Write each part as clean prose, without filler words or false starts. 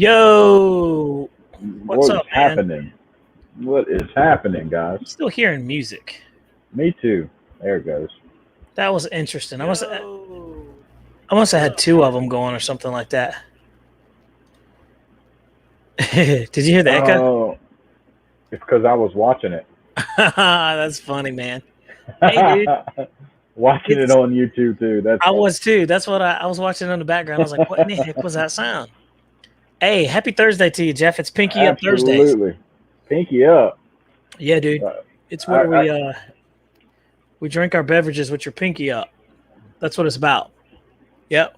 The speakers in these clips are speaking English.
Yo, what's What is up, man? happening? What is happening, guys? I'm still hearing music. Me too. There it goes. That was interesting. I must have had two of them going or something like that. Did you hear the echo? Oh, it's because I was watching it. That's funny, man. Hey, dude. Watching it on YouTube too. I was too. That's what I was watching in the background. I was like, what in the heck was that sound? Hey, happy Thursday to you, Jeff. It's Pinky Up Thursdays. Absolutely. Pinky up. Yeah, dude. It's where we drink our beverages with your pinky up. That's what it's about. Yep.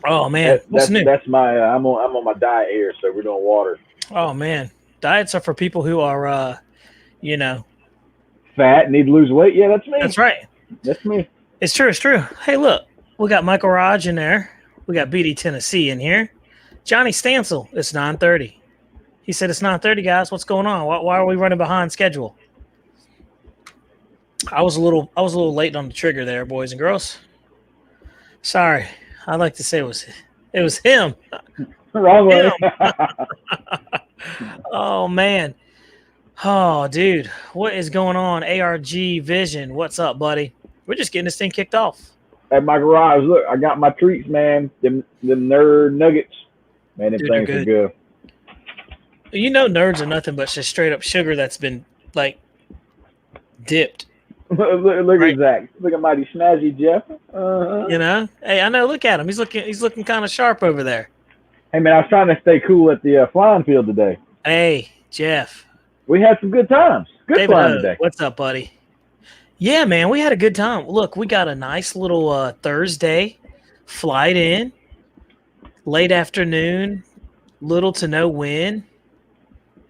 Oh man, what's new? That's my. I'm on my diet here, so we're doing water. Oh man, diets are for people who are, fat, need to lose weight. Yeah, that's me. That's right. That's me. It's true. It's true. Hey, look, we got Michael Raj in there. We got BD Tennessee in here. Johnny Stansel. It's 9:30. He said it's 9:30, guys. What's going on? Why are we running behind schedule? I was a little late on the trigger there, boys and girls. Sorry. I'd like to say it was him. Wrong way. Oh man. Oh, dude. What is going on? ARG Vision. What's up, buddy? We're just getting this thing kicked off. At my garage, look, I got my treats, man. Them nerd nuggets. Man, them things are good. You know nerds are nothing but just straight up sugar that's been like dipped. Look at Zach. Look at mighty snazzy Jeff. You know? Hey, I know. Look at him. He's looking kind of sharp over there. Hey, man, I was trying to stay cool at the flying field today. Hey, Jeff. We had some good times. Good flying today. What's up, buddy? Yeah, man, we had a good time. Look, we got a nice little Thursday flight in. Late afternoon. Little to no wind.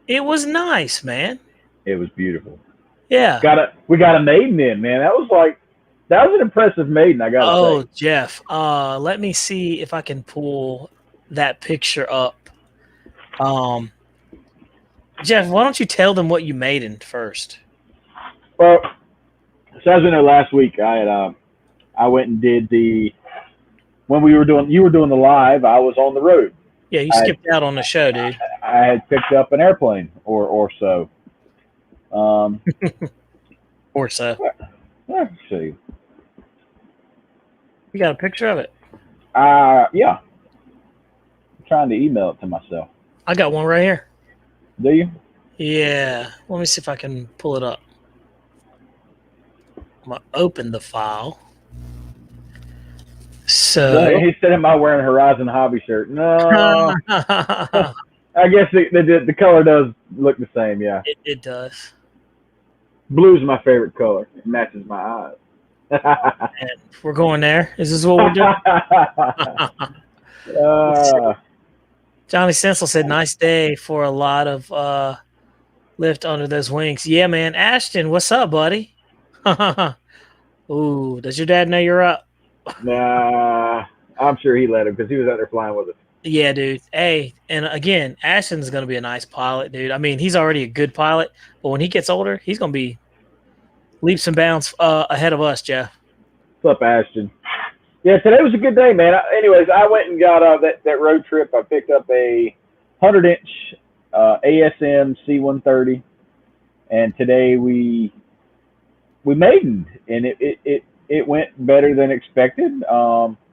It was nice, man. It was beautiful. Yeah. We got a maiden in, man. That was an impressive maiden, I gotta say. Oh, Jeff. Let me see if I can pull that picture up. Jeff, why don't you tell them what you made in first? Well, so I was in there last week. I went and did when you were doing the live, I was on the road. Yeah, you skipped out on the show, dude. I had picked up an airplane or so. Or so. Let's see. You got a picture of it? Yeah. I'm trying to email it to myself. I got one right here. Do you? Yeah. Let me see if I can pull it up. I'm going to open the file. So he said, "Am I wearing a Horizon Hobby shirt?" No. I guess the color does look the same. Yeah. It does. Blue's my favorite color. It matches my eyes. And we're going there. Is this what we're doing? Johnny Sensel said, "Nice day for a lot of lift under those wings." Yeah, man. Ashton, what's up, buddy? Ooh, does your dad know you're up? Nah, I'm sure he let him because he was out there flying with us. Yeah, dude. Hey, and again, Ashton's going to be a nice pilot, dude. I mean, he's already a good pilot, but when he gets older, he's going to be leaps and bounds ahead of us, Jeff. What's up, Ashton? Yeah, today was a good day, man. Anyways, I went and got that road trip. I picked up a 100-inch ASM C-130, and today we maidened, and it went better than expected.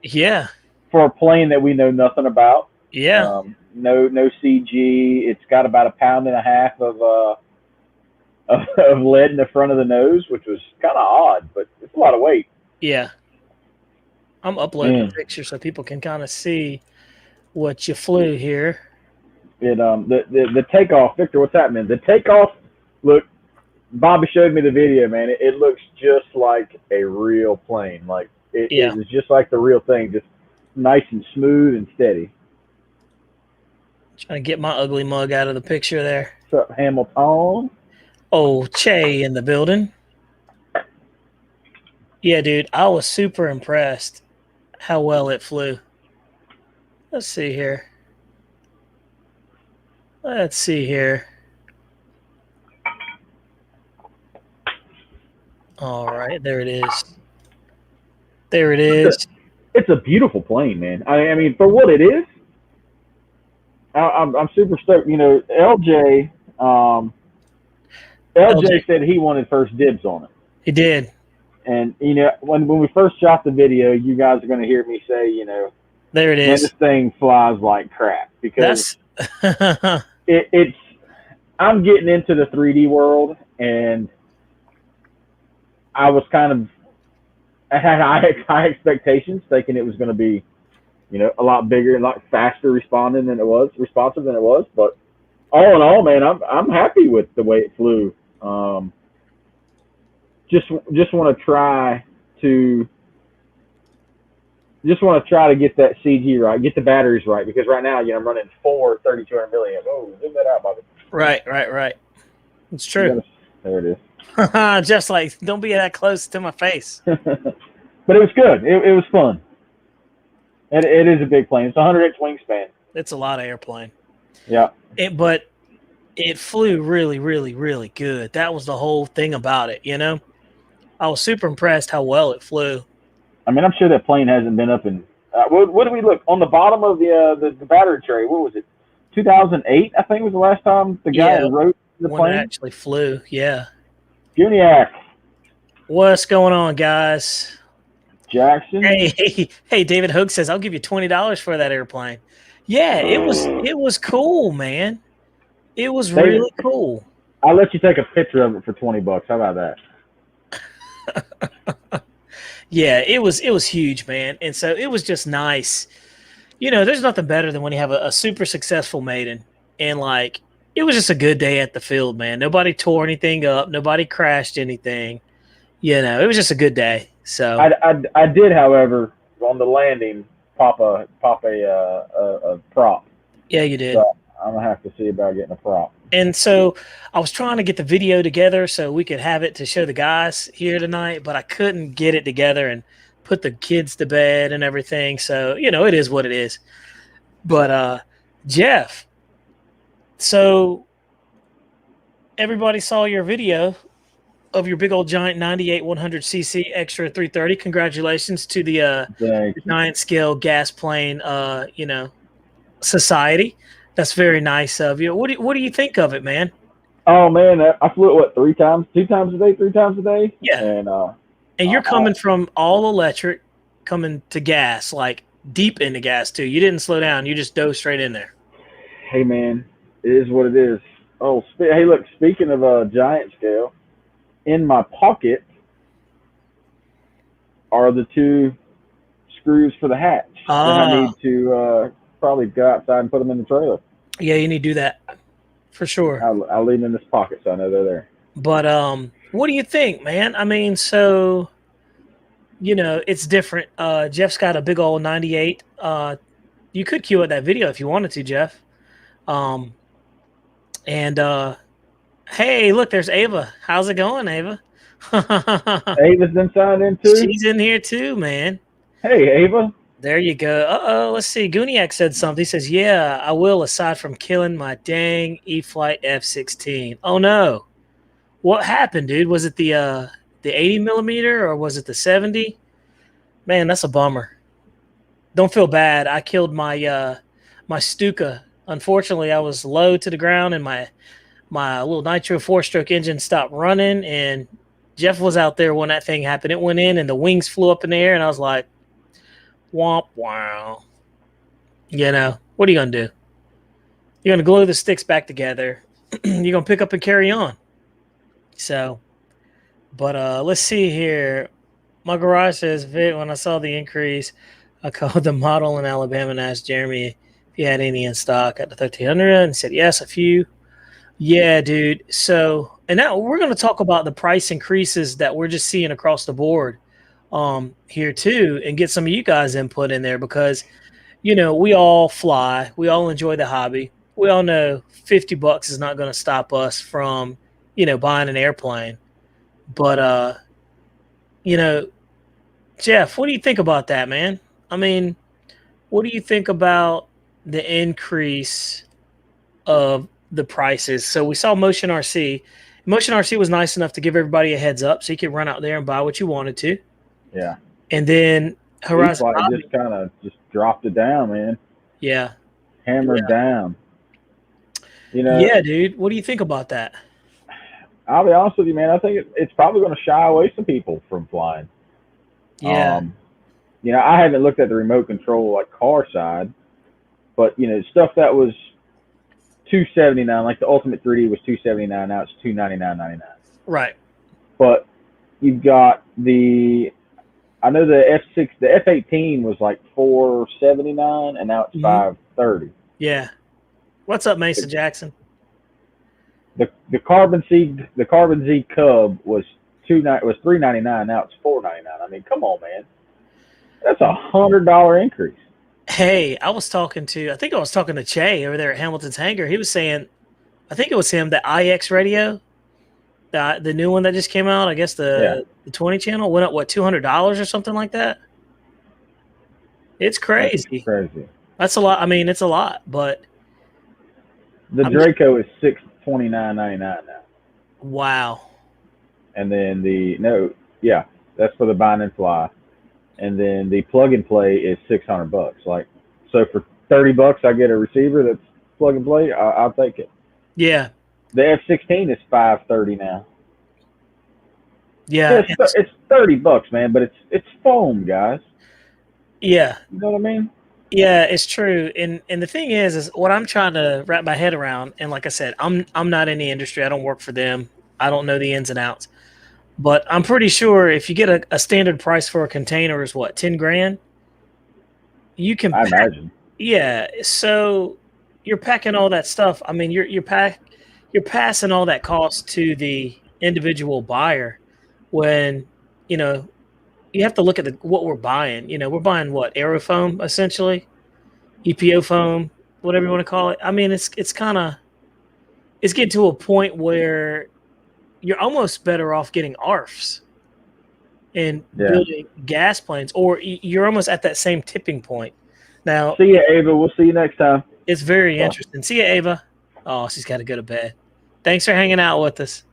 Yeah. For a plane that we know nothing about. Yeah. No CG. It's got about 1.5 pounds of lead in the front of the nose, which was kind of odd, but it's a lot of weight. Yeah. I'm uploading a picture so people can kind of see what you flew here. The takeoff, Victor, what's happening? The takeoff, look, Bobby showed me the video, man. It looks just like a real plane. Like it was just like the real thing, just nice and smooth and steady. Trying to get my ugly mug out of the picture there. What's up, Hamilton? Oh, Che in the building. Yeah, dude, I was super impressed how well it flew. Let's see here. All right, there it is. It's a beautiful plane, man. I mean, for what it is, I'm super stoked. LJ, LJ said he wanted first dibs on it. he did. And when we first shot the video, you guys are going to hear me say, There it man, this is. thing flies like crap because That's it's. I'm getting into the 3D world, and I was I had high expectations, thinking it was going to be, a lot bigger and a lot faster responsive than it was. But all in all, man, I'm happy with the way it flew. Just want to try to get that CG right, get the batteries right, because right now, I'm running 3200 milliamps. Oh, zoom that out, Bobby. right. It's true. There it is. Just like, don't be that close to my face. But it was good. It was fun. It is a big plane. It's a 100-inch wingspan. It's a lot of airplane. Yeah. But it flew really, really, really good. That was the whole thing about it, I was super impressed how well it flew. I mean, I'm sure that plane hasn't been up in. What did we look on the bottom of the battery tray? What was it? 2008, I think, was the last time the guy wrote the when plane. It actually flew. Yeah. Guniac. What's going on, guys? Jackson. Hey, David Hogue says, I'll give you $20 for that airplane. Yeah, it was cool, man. It was really cool. I'll let you take a picture of it for $20. How about that? Yeah, it was huge, man. And so it was just nice. There's nothing better than when you have a super successful maiden, and it was just a good day at the field, man. Nobody tore anything up, nobody crashed anything. It was just a good day. So I did, however, on the landing pop a prop. Yeah, you did. So I'm gonna have to see about getting a prop. And so I was trying to get the video together so we could have it to show the guys here tonight, but I couldn't get it together and put the kids to bed and everything. So, it is what it is. But Jeff, so everybody saw your video of your big old giant 98 100cc extra 330. Congratulations to the giant scale gas plane society. That's very nice of you. What do you think of it, man? Oh man, I flew it 2 times a day. Yeah. And you're coming from all electric, coming to gas, like deep into gas too. You didn't slow down. You just dove straight in there. Hey man, it is what it is. Oh, hey, look. Speaking of a giant scale, in my pocket are the 2 screws for the hatch. And I need to probably go outside and put them in the trailer. Yeah, you need to do that for sure. I'll leave them in this pocket so I know they're there. But what do you think, man? I mean, so it's different. Jeff's got a big old 98. You could cue out that video if you wanted to, Jeff. Hey, look, there's Ava. How's it going, Ava? Ava's been signed in too? She's in here too, man. Hey, Ava. There you go. Let's see. Guniac said something. He says, yeah, I will, aside from killing my dang E-Flight F-16. Oh, no. What happened, dude? Was it the 80 millimeter or was it the 70? Man, that's a bummer. Don't feel bad. I killed my my Stuka. Unfortunately, I was low to the ground and my little nitro 4-stroke engine stopped running, and Jeff was out there when that thing happened. It went in and the wings flew up in the air, and I was like, womp wow. What are you going to do? You're going to glue the sticks back together. You're going to pick up and carry on. So, but let's see here. My garage says, when I saw the increase, I called the model in Alabama and asked Jeremy if he had any in stock at the 1300, and he said, yes, a few. Yeah, dude. So, and now we're going to talk about the price increases that we're just seeing across the board here too, and get some of you guys input in there, because we all fly, we all enjoy the hobby, we all know $50 is not going to stop us from buying an airplane. But Jeff, what do you think about that, man? I mean, what do you think about the increase of the prices? So we saw Motion RC was nice enough to give everybody a heads up so you could run out there and buy what you wanted to. Yeah. And then Horizon just kind of dropped it down, man. Yeah. Hammered down. You know, Yeah, dude. What do you think about that? I'll be honest with you, man. I think it's probably going to shy away some people from flying. Yeah. Um, I haven't looked at the remote control like car side, but stuff that was 279, like the Ultimate 3D was 279. Now it's 299.99. Right. But you've got I know the F18 was like 479, and now it's Hmm. 530. Yeah. What's up, The Mason Jackson? the Carbon Z Cub was 399. Now it's 499. I mean, come on, man. That's $100 increase. Hey, I think I was talking to Che over there at Hamilton's Hangar. He was saying, I think it was him, the IX radio, the new one that just came out. I guess Yeah, the 20 channel went up, what, $200 or something like that? It's that's crazy. crazy. That's a lot. I mean, it's a lot, but The I mean, Draco is 629.99 now, wow. and then yeah, that's for the bind and fly, and then the plug and play is $600. Like, so for $30, I get a receiver that's plug and play. I'll take it. Yeah. The F16 is 530 now. Yeah. Yeah, it's $30, man, but it's foam, guys. Yeah. You know what I mean? Yeah, it's true. And the thing is what I'm trying to wrap my head around, and like I said, I'm not in the industry. I don't work for them. I don't know the ins and outs. But I'm pretty sure if you get a standard price for a container is what, 10 grand? You can I pack, imagine. yeah. So you're packing all that stuff. I mean, you're passing all that cost to the individual buyer when, you know, you have to look at what we're buying. We're buying what, aerofoam essentially, EPO foam, whatever you want to call it. I mean, it's getting to a point where you're almost better off getting ARFs and Yeah. building gas planes, or you're almost at that same tipping point. Now, See ya, Ava. We'll see you next time. it's very Bye. interesting. See you, Ava. Oh, she's got to go to bed. Thanks for hanging out with us.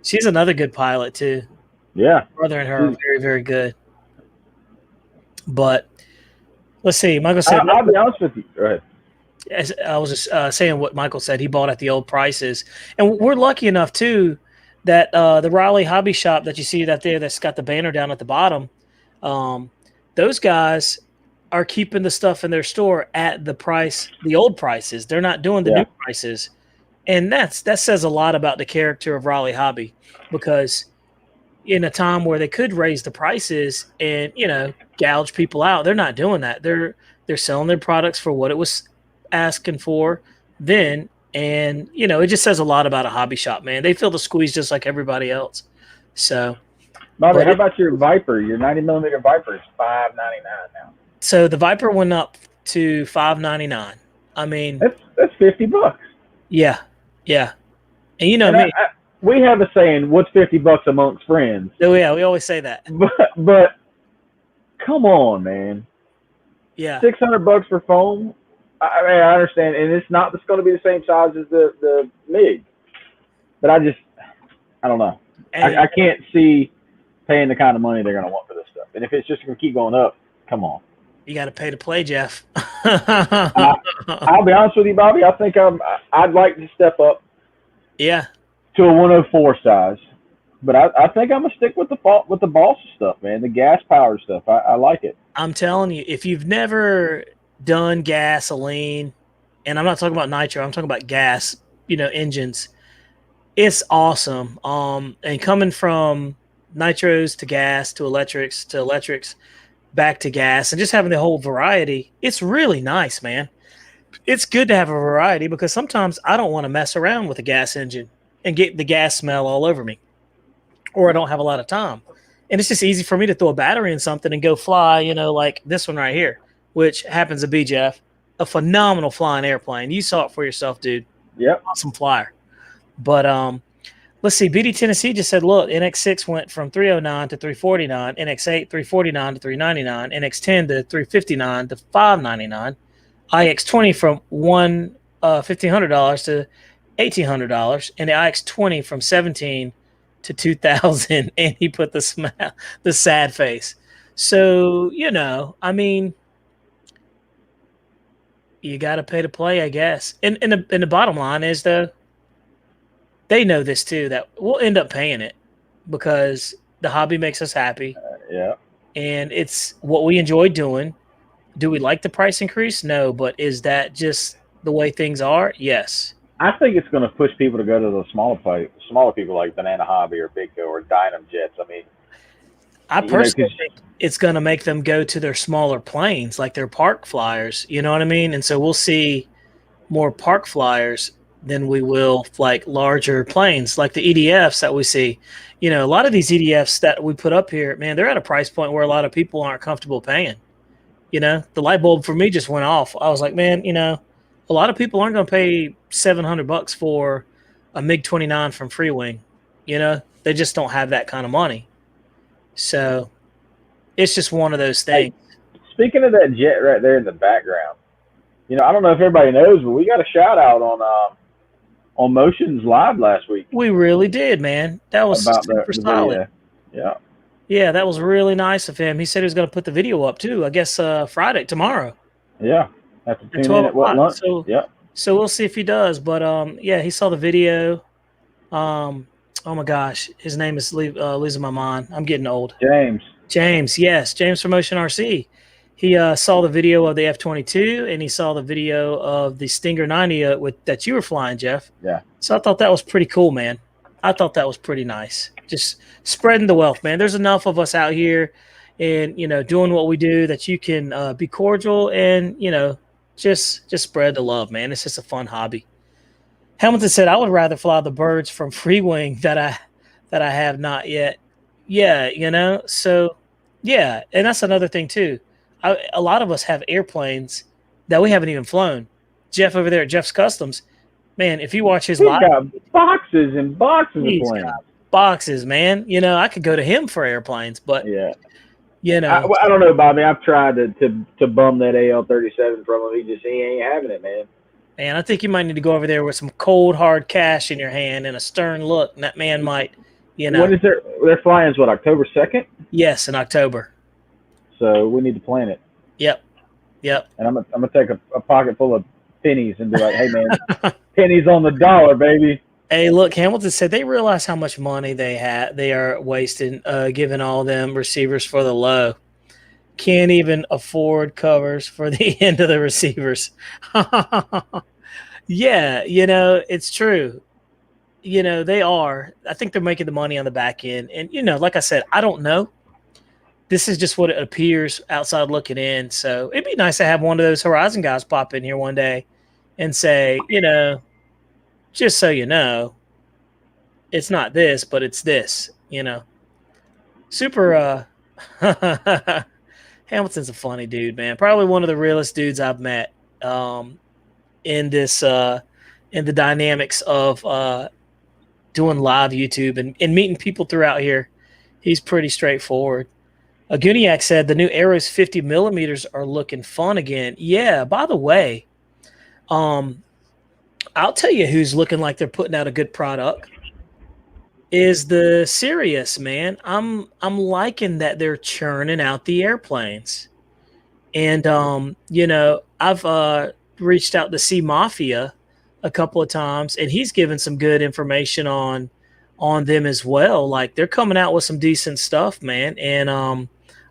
She's another good pilot too. Yeah. Brother and her are very, very good. But let's see. Michael said, I'll be honest with you. Go ahead. I was just saying what Michael said. He bought at the old prices, and we're lucky enough too that the Raleigh Hobby Shop that you see that there that's got the banner down at the bottom. Um, those guys are keeping the stuff in their store at the price, the old prices. They're not doing the Yeah. new prices, and that says a lot about the character of Raleigh Hobby, because in a time where they could raise the prices and gouge people out, they're not doing that. They're selling their products for what it was asking for then, and it just says a lot about a hobby shop, man. They feel the squeeze just like everybody else. So, Bobby, but how about your Viper? Your 90 millimeter Viper is $599 now. so the Viper went up to $599. I mean, That's $50. yeah, yeah, and you know And me. we have a saying, "What's $50 amongst friends?" Oh yeah, we always say that. But come on, man. Yeah, $600 for foam. I mean, I understand, and it's not. It's going to be the same size as the MiG. But I don't know. and I can't see paying the kind of money they're going to want for this stuff. And if it's just going to keep going up, come on. you got to pay to play, Jeff. I'll be honest with you, Bobby. I think I'd like to step up Yeah, to a 104 size, but I think I'm gonna stick with the boss stuff, man. The gas powered stuff. I like it. I'm telling you, if you've never done gasoline, and I'm not talking about nitro, I'm talking about gas, engines, it's awesome. And coming from nitros to electrics, back to gas, and just having the whole variety, it's really nice, man. It's good to have a variety because sometimes I don't want to mess around with a gas engine and get the gas smell all over me, or I don't have a lot of time. And it's just easy for me to throw a battery in something and go fly, like this one right here, which happens to be, Jeff, a phenomenal flying airplane. You saw it for yourself, dude. Yep. Awesome flyer. But let's see. BD Tennessee just said, look, NX6 went from 309 to 349, NX8 349 to 399, NX10 to 359 to 599, IX20 from $1,500 to $1,800, and the IX20 from 17 to 2,000. And he put the sad face. So I mean, you got to pay to play, I guess. And the bottom line is, though, they know this too, that we'll end up paying it because the hobby makes us happy Yeah. and it's what we enjoy doing. Do we like the price increase? No, but is that just the way things are? Yes. I think it's going to push people to go to the smaller people like Banana Hobby or Bigco or Dynam Jets. I mean, I you know, personally because think it's going to make them go to their smaller planes, like their park flyers. You know what I mean? And so we'll see more park flyers than we will like larger planes, like the EDFs that we see. You know, a lot of these EDFs that we put up here, man, they're at a price point where a lot of people aren't comfortable paying. You know, the light bulb for me just went off. I was like, man, you know, a lot of people aren't going to pay $700 for a MiG-29 from Freewing. You know, they just don't have that kind of money. So it's just one of those things. hey, speaking of that jet right there in the background, you know, I don't know if everybody knows, but we got a shout out on Motions Live last week We really did, man. That was about super the solid. video. Yeah. Yeah, that was really nice of him. He said he was going to put the video up too. I guess Friday, tomorrow, Yeah. Have to at tune in 12 at what o'clock. lunch? So, Yeah. so we'll see if he does. But yeah, he saw the video. Um, oh my gosh, his name is losing my mind. I'm getting old. James. James, yes, James from Motion RC. He saw the video of the F-22 and he saw the video of the Stinger 90 that you were flying, Jeff. Yeah. So I thought that was pretty cool, man. I thought that was pretty nice. Just spreading the wealth, man. There's enough of us out here and, you know, doing what we do that you can be cordial and, you know, just spread the love, man. It's just a fun hobby. Hamilton said, I would rather fly the birds from Freewing that I have not yet. Yeah, you know, so yeah, and that's another thing too. A lot of us have airplanes that we haven't even flown. Jeff over there at Jeff's Customs, man, if you watch his He's live, got boxes and boxes of he's planes. got boxes, man. You know, I could go to him for airplanes, but Yeah. you know, I don't know, Bobby. I've tried to bum that AL-37 from him. He ain't having it, man. man, I think you might need to go over there with some cold hard cash in your hand and a stern look, and that man might, you know. When is their flying's what, October 2nd? Yes, in October. So we need to plan it. Yep. And I'm gonna take a pocket full of pennies and be like, hey man, pennies on the dollar, baby. Hey, look, Hamilton said they realize how much money they are wasting giving all them receivers for the low. Can't even afford covers for the end of the receivers. Yeah, you know, it's true. You know, they are. I think they're making the money on the back end. And, you know, like I said, I don't know. This is just what it appears outside looking in. So it'd be nice to have one of those Horizon guys pop in here one day and say, you know, just so you know, it's not this, but it's this, you know. Super Hamilton's a funny dude, man. Probably one of the realest dudes I've met in this in the dynamics of doing live YouTube and meeting people throughout here. He's pretty straightforward. Guniak said the new Arrows 50 millimeters are looking fun again. Yeah, by the way, I'll tell you who's looking like they're putting out a good product is the Sirius, man. I'm liking that they're churning out the airplanes. And you know, I've reached out to C Mafia a couple of times and he's given some good information on them as well. Like they're coming out with some decent stuff, man. And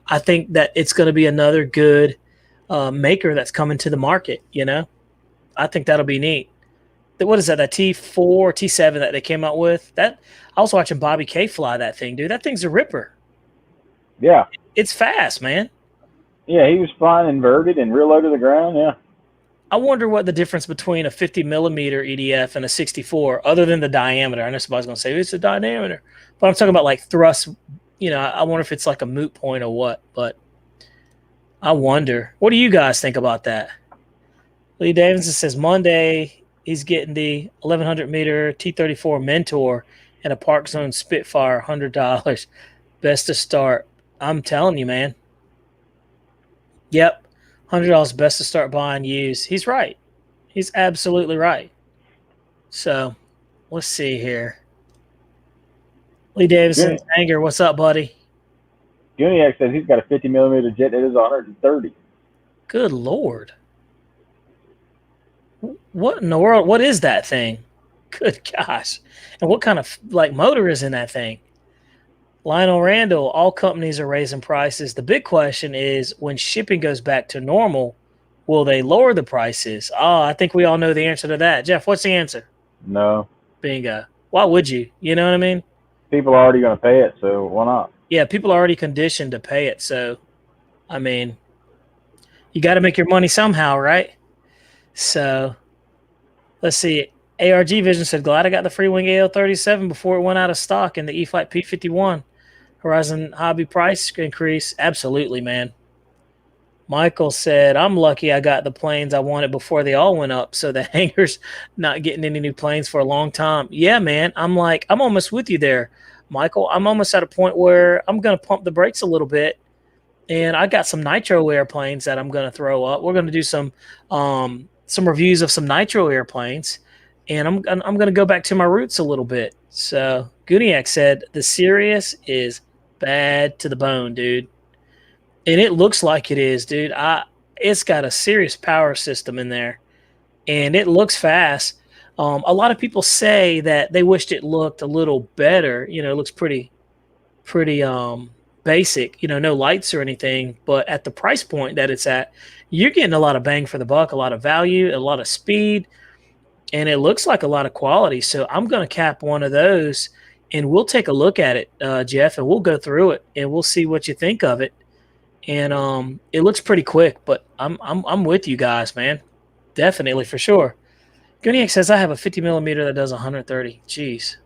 I think that it's going to be another good maker that's coming to the market, you know. I think that'll be neat. What is that? That T4, T7 that they came out with? That I was watching Bobby K fly that thing, dude. That thing's a ripper. Yeah. It's fast, man. Yeah, he was flying inverted and real low to the ground. Yeah. I wonder what the difference between a 50 millimeter EDF and a 64, other than the diameter. I know somebody's going to say it's the diameter, but I'm talking about like thrust. You know, I wonder if it's like a moot point or what. But I wonder. What do you guys think about that? Lee Davidson says Monday he's getting the 1100 meter T-34 Mentor and a Park Zone Spitfire, $100. Best to start. I'm telling you, man. Yep. $100 best to start buying used. He's right. He's absolutely right. So let's see here. Lee Davidson, Anger, what's up, buddy? Guniak says he's got a 50 millimeter jet that is 130. Good Lord. What in the world? What is that thing? Good gosh. And what kind of like motor is in that thing? Lionel Randall, all companies are raising prices. The big question is when shipping goes back to normal, will they lower the prices? Oh, I think we all know the answer to that. Jeff, what's the answer? No, Bingo. Why would you? You know what I mean? people are already going to pay it, so why not? Yeah, people are already conditioned to pay it. So, I mean, you got to make your money somehow, right? So, let's see. ARG Vision said, glad I got the Freewing AL37 before it went out of stock in the E-Flight P51. Horizon hobby price increase. Absolutely, man. Michael said, I'm lucky I got the planes I wanted before they all went up. So the hangar's not getting any new planes for a long time. Yeah, man. I'm almost with you there, Michael. I'm almost at a point where I'm going to pump the brakes a little bit. And I got some nitro airplanes that I'm going to throw up. We're going to do some reviews of some nitro airplanes. And I'm going to go back to my roots a little bit. So Guniak said, the Sirius is bad to the bone, dude. And it looks like it is, dude. It's got a serious power system in there, and it looks fast. A lot of people say that they wished it looked a little better. You know, it looks pretty basic. You know, no lights or anything. But at the price point that it's at, you're getting a lot of bang for the buck, a lot of value, a lot of speed, and it looks like a lot of quality. So I'm going to cap one of those, and we'll take a look at it, Jeff, and we'll go through it, and we'll see what you think of it. And it looks pretty quick, but I'm with you guys, man. Definitely for sure. Guniak says I have a 50 millimeter that does 130. Jeez.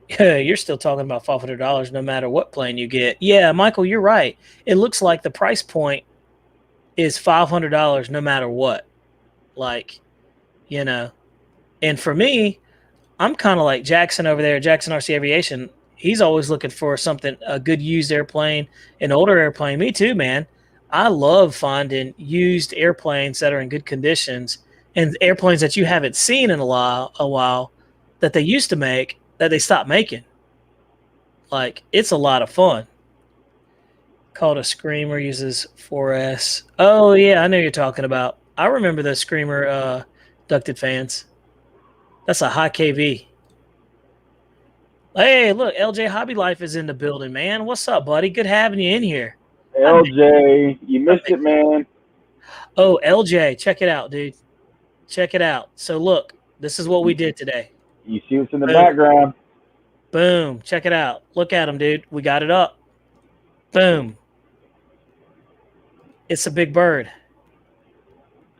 Yeah, you're still talking about $500 no matter what plane you get. Yeah, Michael, you're right. It looks like the price point is $500 no matter what. Like, you know. And for me, I'm kind of like Jackson over there, Jackson RC Aviation. He's always looking for something, a good used airplane, an older airplane. Me too, man. I love finding used airplanes that are in good conditions and airplanes that you haven't seen in a while that they used to make that they stopped making. Like, it's a lot of fun. Called a Screamer, uses 4S. Oh, yeah, I know you're talking about. I remember those Screamer ducted fans. That's a high KV. Hey, look, LJ Hobby Life is in the building, man. What's up, buddy? Good having you in here. LJ, you missed it, man. Oh, LJ, check it out, dude. Check it out. So look, this is what we did today. You see what's in the background? Boom. Check it out. Look at him, dude. We got it up. Boom. It's a big bird.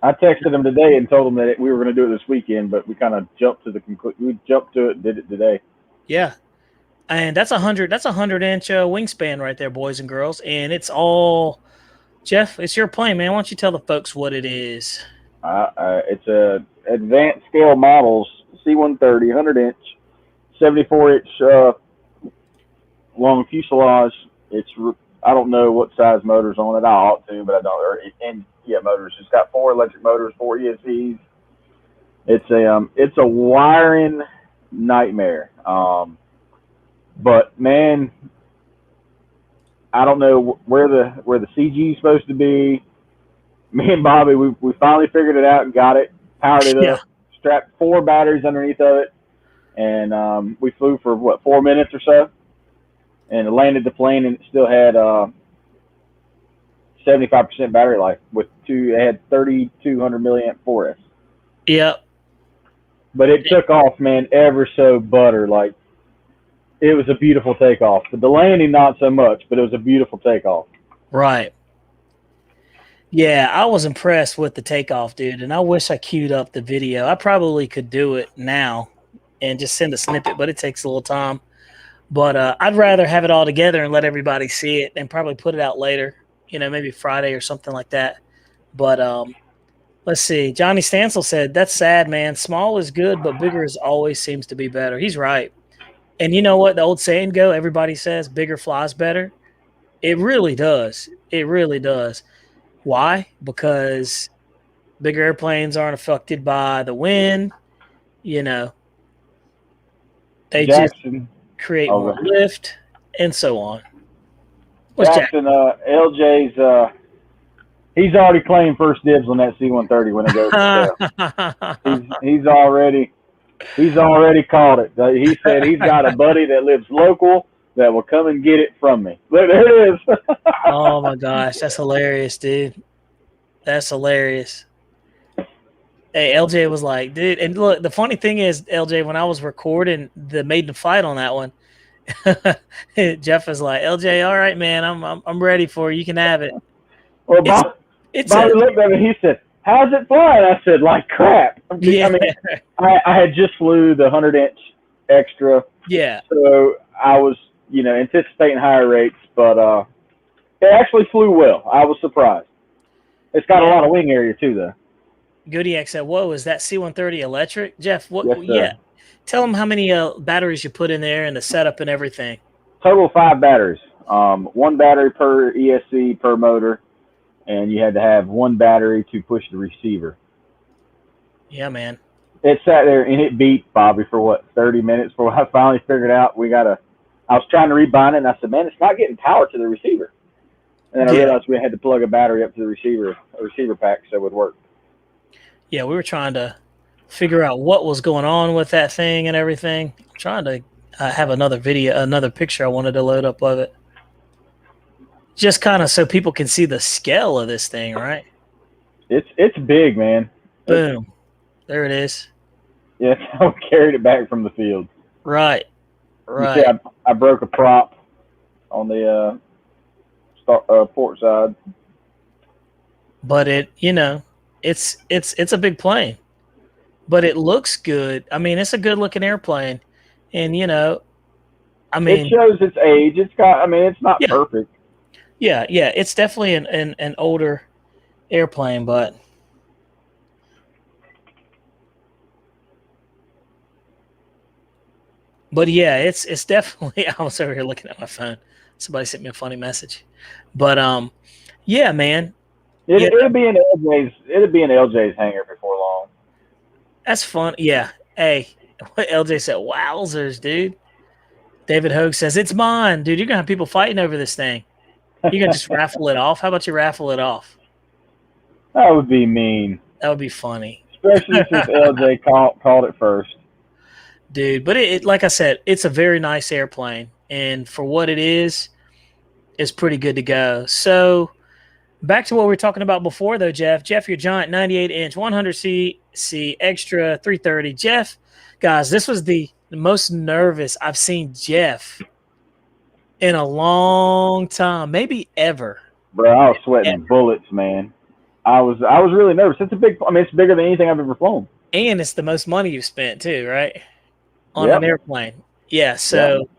I texted him today and told him that we were going to do it this weekend, but we kind of jumped to the conclusion. We jumped to it and did it today. Yeah. And that's 100-inch wingspan right there, boys and girls. And it's all, Jeff, it's your plane, man. Why don't you tell the folks what it is? It's a advanced scale models C-130, 100-inch, 74-inch long fuselage. I don't know what size motors on it. I ought to, but I don't. And yeah, motors. It's got 4 electric motors, 4 ESCs. It's a wiring nightmare. But man, I don't know where the CG is supposed to be. Me and Bobby, we finally figured it out and got it, powered it up, strapped 4 batteries underneath of it, and we flew for 4 minutes or so, and it landed the plane, and it still had 75% battery life. It had 3,200 milliamp 4S. Yep. But it took off, man, ever so butter. Like, it was a beautiful takeoff. But the landing, not so much, but it was a beautiful takeoff. Right. Yeah, I was impressed with the takeoff, dude, and I wish I queued up the video. I probably could do it now and just send a snippet, but it takes a little time. But I'd rather have it all together and let everybody see it and probably put it out later, maybe Friday or something like that. But let's see. Johnny Stansel said, that's sad, man. Small is good, but bigger always seems to be better. He's right. And you know what? The old saying go, everybody says bigger flies better. It really does. It really does. Why? Because bigger airplanes aren't affected by the wind. They just create more lift and so on. What's Jackson? LJ's He's already claimed first dibs on that C-130 when it goes to sale. He's already called it. He said he's got a buddy that lives local that will come and get it from me. Look, there it is. Oh my gosh, that's hilarious, dude. That's hilarious. Hey, LJ was like, dude, and look, the funny thing is, LJ, when I was recording the Maiden fight on that one, Jeff was like, LJ, all right, man, I'm ready for you. You can have it. Well, Bobby looked at me. He said, "How's it flying?" I said, "Like crap." Yeah. I mean, I had just flew the 100-inch extra. Yeah. So I was, anticipating higher rates, but it actually flew well. I was surprised. It's got a lot of wing area too, though. Goodiac said, "Whoa, is that C-130 electric?" Jeff, what? Yes, sir. Yeah, tell them how many batteries you put in there and the setup and everything. Total of 5 batteries. 1 battery per ESC per motor, and you had to have 1 battery to push the receiver. Yeah, man. It sat there and it beat Bobby for what 30 minutes before I finally figured out I was trying to rebind it, and I said, "Man, it's not getting power to the receiver." And then I realized we had to plug a battery up to the receiver pack so it would work. Yeah, we were trying to figure out what was going on with that thing and everything. I'm trying to have another picture I wanted to load up of it. Just kind of so people can see the scale of this thing, right? It's big, man. Boom. There it is. Yeah, I carried it back from the field. Right. You see, I broke a prop on the port side. But it's a big plane. But it looks good. I mean, it's a good looking airplane. And it shows its age. It's not perfect. Yeah, it's definitely an older airplane, but yeah, it's definitely. I was over here looking at my phone. Somebody sent me a funny message, but yeah, man, it'll be in LJ's hangar before long. That's fun. Yeah. Hey, what LJ said, wowzers, dude. David Hogue says, it's mine, dude. You're gonna have people fighting over this thing. You're gonna just raffle it off. How about you raffle it off? That would be mean. That would be funny. Especially since LJ called it first. Dude, but it like I said, it's a very nice airplane. And for what it is, it's pretty good to go. So back to what we were talking about before, though, Jeff. Jeff, your giant 98-inch 100cc extra 330. Jeff, guys, this was the most nervous I've seen Jeff in a long time, maybe ever. Bro, I was sweating bullets, man. I was really nervous. It's it's bigger than anything I've ever flown. And it's the most money you've spent too, right? On an airplane. Yeah. So,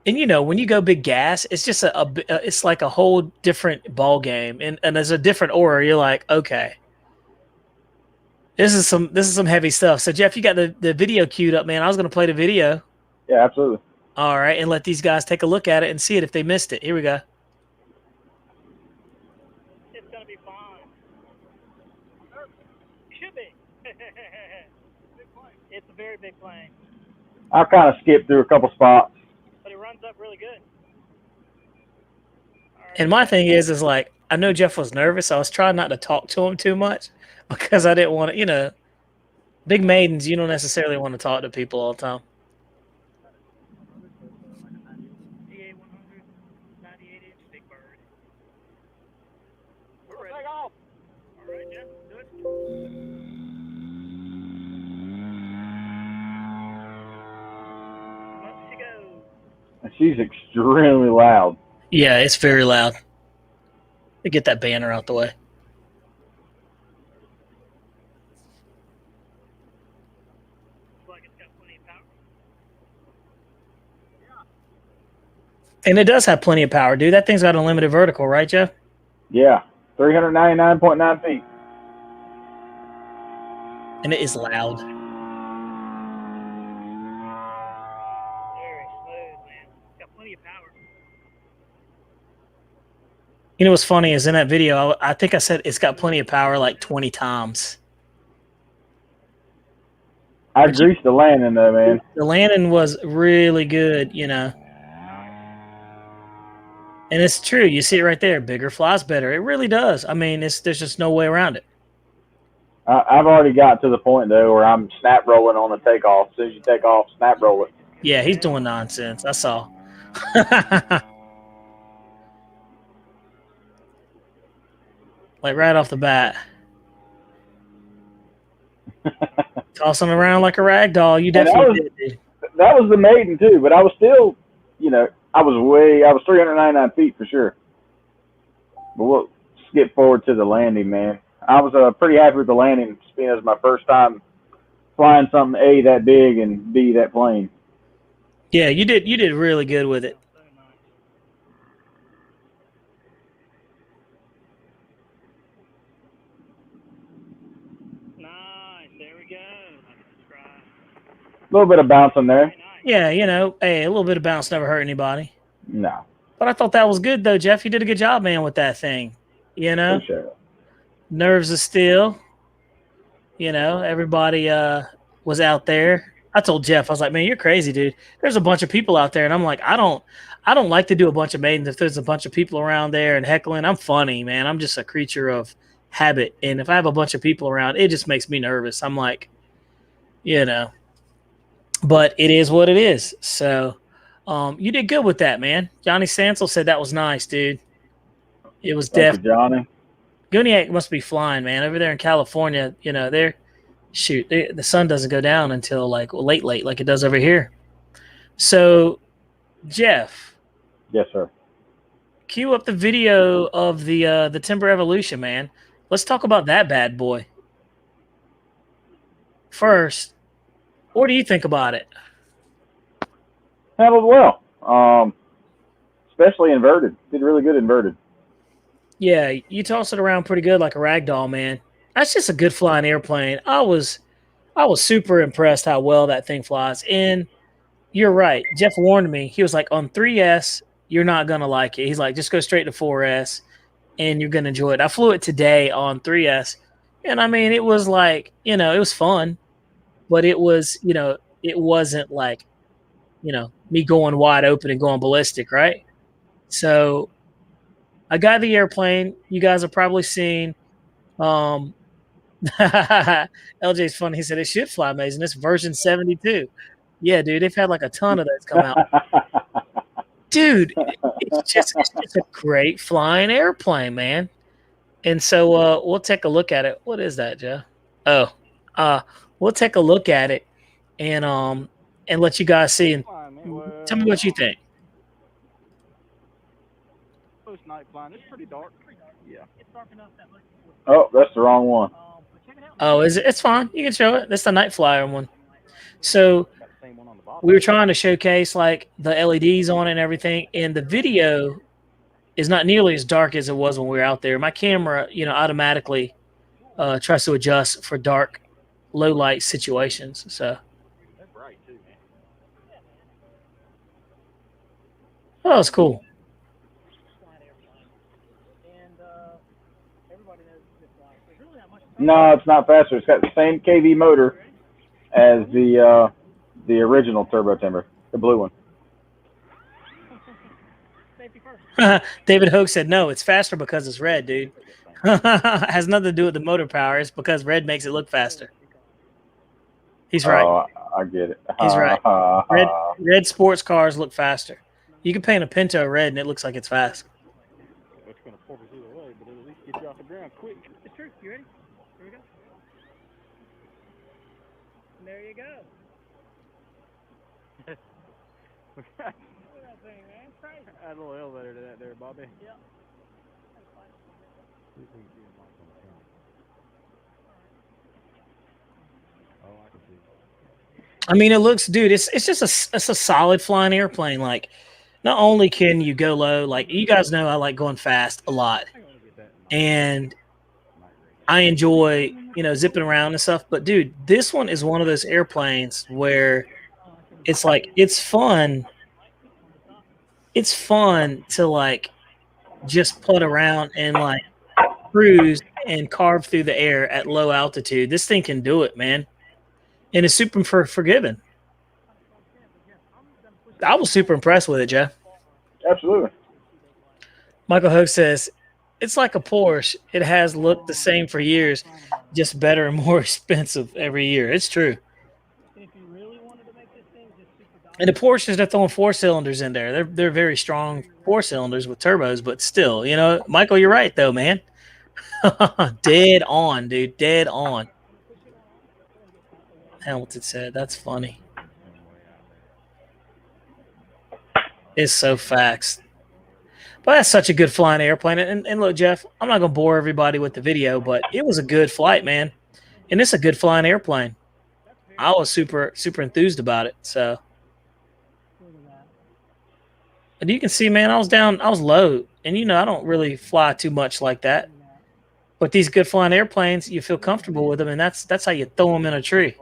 and when you go big gas, it's just it's like a whole different ball game, and there's a different aura. You're like, okay, this is some heavy stuff. So Jeff, you got the video queued up, man. I was going to play the video. Yeah, absolutely. All right, and let these guys take a look at it and see it if they missed it. Here we go. It's going to be fine. Should be. It's a very big plane. I kind of skipped through a couple spots. But it runs up really good. And my thing is like, I know Jeff was nervous. So I was trying not to talk to him too much because I didn't want to, big maidens, you don't necessarily want to talk to people all the time. DA 100, 98-inch big bird. We're ready. Take off. All right, Jeff, do it. She's extremely loud. Yeah, it's very loud. To get that banner out the way. Like it's got plenty of power. And it does have plenty of power, dude. That thing's got unlimited vertical, right, Jeff? Yeah, 399.9 feet. And it is loud. You know what's funny is in that video, I think I said it's got plenty of power like 20 times. I greased the landing though, man. The landing was really good, And it's true. You see it right there. Bigger flies better. It really does. I mean, there's just no way around it. I've already got to the point though where I'm snap rolling on the takeoff. As soon as you take off, snap roll it. Yeah, he's doing nonsense. I saw. Like right off the bat. Tossing around like a rag doll. You definitely did, dude. That was the Maiden too, but I was still, I was 399 feet for sure. But we'll skip forward to the landing, man. I was pretty happy with the landing, being as my first time flying something A, that big, and B, that plane. Yeah, you did really good with it. Nice. There we go. A little bit of bounce on there. Yeah, hey, a little bit of bounce never hurt anybody. No. But I thought that was good, though, Jeff. You did a good job, man, with that thing. For sure. Nerves of steel. Everybody was out there. I told Jeff, I was like, man, you're crazy, dude. There's a bunch of people out there. And I'm like, I don't like to do a bunch of maidens if there's a bunch of people around there and heckling. I'm funny, man. I'm just a creature of habit. And if I have a bunch of people around, it just makes me nervous. I'm like, but it is what it is. So you did good with that, man. Johnny Sansel said that was nice, dude. It was definitely. Johnny. Guniac must be flying, man. Over there in California, the sun doesn't go down until like late like it does over here. So, Jeff. Yes, sir. Cue up the video of the Timber Evolution, man. Let's talk about that bad boy. First, what do you think about it? Handled well. Especially inverted. Did really good inverted. Yeah, you toss it around pretty good like a rag doll, man. That's just a good flying airplane. I was super impressed how well that thing flies. And you're right. Jeff warned me. He was like, on 3S, you're not going to like it. He's like, just go straight to 4S and you're going to enjoy it. I flew it today on 3S. And I mean, it was like, it was fun. But it was, it wasn't like, me going wide open and going ballistic, right? So I got the airplane. You guys have probably seen. LJ's funny. He said it should fly amazing. It's version 72. Yeah, dude, they've had like a ton of those come out. Dude, it's just a great flying airplane, man. And so we'll take a look at it. What is that, Joe? Oh, we'll take a look at it and let you guys see and tell me what you think. Night flying. It's pretty dark. Yeah. It's dark enough that much. Oh, that's the wrong one. Oh, is it? It's fine. You can show it. That's the night flyer one. So we were trying to showcase like the LEDs on it and everything, and the video is not nearly as dark as it was when we were out there. My camera, automatically tries to adjust for dark, low light situations. So. Oh, it's cool. No, it's not faster. It's got the same KV motor as the original Turbo Timber, the blue one. David Hogue said, no, it's faster because it's red, dude. Has nothing to do with the motor power. It's because red makes it look faster. He's right. Oh, I get it. He's right. Red sports cars look faster. You can paint a Pinto red and it looks like it's fast. It's going to focus either way, but it'll at least get you off the ground quick. It's true. You ready? Here we go. And there you go. Look at that thing, man. It's crazy. Add a little elevator to that there, Bobby. Yep. Oh, I can see. I mean, it looks, dude, it's just a solid flying airplane. Like, not only can you go low, like you guys know I like going fast a lot. And I enjoy, zipping around and stuff. But dude, this one is one of those airplanes where it's like it's fun. It's fun to like just putt around and like cruise and carve through the air at low altitude. This thing can do it, man. And it's super forgiving. I was super impressed with it, Jeff. Absolutely. Michael Hogue says, it's like a Porsche. It has looked the same for years, just better and more expensive every year. It's true. If you really wanted to make this thing just super dominant, And the Porsches, they're throwing 4 cylinders in there. They're very strong 4 cylinders with turbos, but still, Michael, you're right though, man. Dead on, dude. Dead on. Hamilton said, that's funny. It's so facts. But that's such a good flying airplane. And look, Jeff, I'm not going to bore everybody with the video, but it was a good flight, man. And it's a good flying airplane. I was super, super enthused about it. So, and you can see, man, I was low. And, I don't really fly too much like that. But these good flying airplanes, you feel comfortable with them, and that's how you throw them in a tree.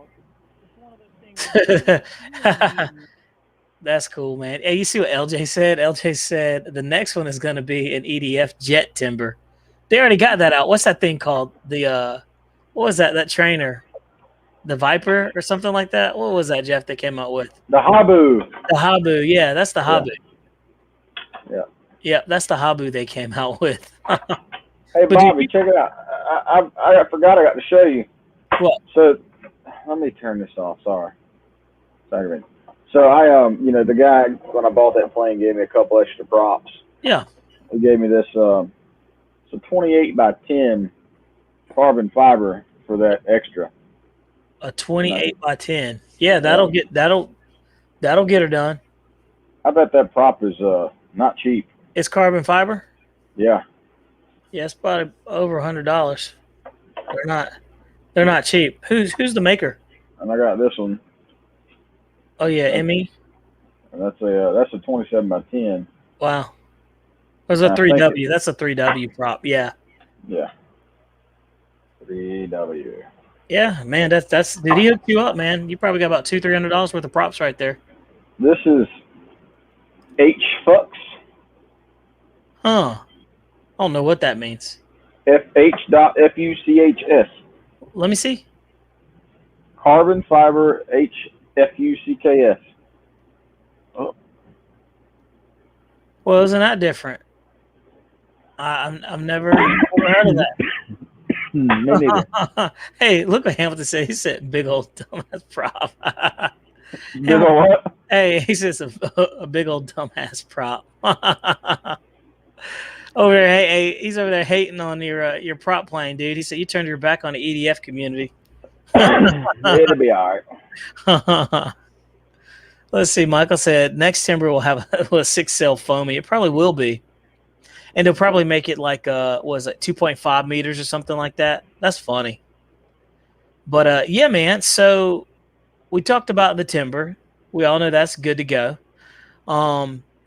That's cool, man. Hey, you see what LJ said? LJ said the next one is going to be an EDF jet timber. They already got that out. What's that thing called? What was that? That trainer, the Viper or something like that. What was that, Jeff? They came out with The Habu. the Habu. Yeah, that's the Habu. Yeah. Yeah, that's the Habu they came out with. Hey, Bobby, check it out. I forgot I got to show you. What? So, let me turn this off. Sorry. Sorry. So the guy when I bought that plane gave me a couple extra props. Yeah. He gave me this 28 by 10 carbon fiber for that extra. A 28 by 10. Yeah, that'll get her done. I bet that prop is not cheap. It's carbon fiber. Yeah. Yeah, it's probably over $100. They're not cheap. Who's the maker? And I got this one. Oh yeah, ME. And that's a 27 by 10. Wow. There's a 3W. That's a 3W prop. Yeah. Yeah. 3W. Yeah, man. That's did he hook you up, man? You probably got about $200-300 worth of props right there. This is HFUX. Huh. I don't know what that means. FH.FUCHS. Let me see. Carbon fiber HFUCKS. Oh. Well, isn't that different? I've never heard of that. Me neither. Hey, look what Hamilton said. He said, "Big old dumbass prop." Big old what? Hey, he says a big old dumbass prop. Over there, hey, he's over there hating on your prop plane, dude. He said you turned your back on the EDF community. It'll be all right. Let's see. Michael said next timber will have a 6-cell foamy. It probably will be, and they'll probably make it like 2.5 meters or something like that. That's funny. But yeah, man. So we talked about the timber. We all know that's good to go.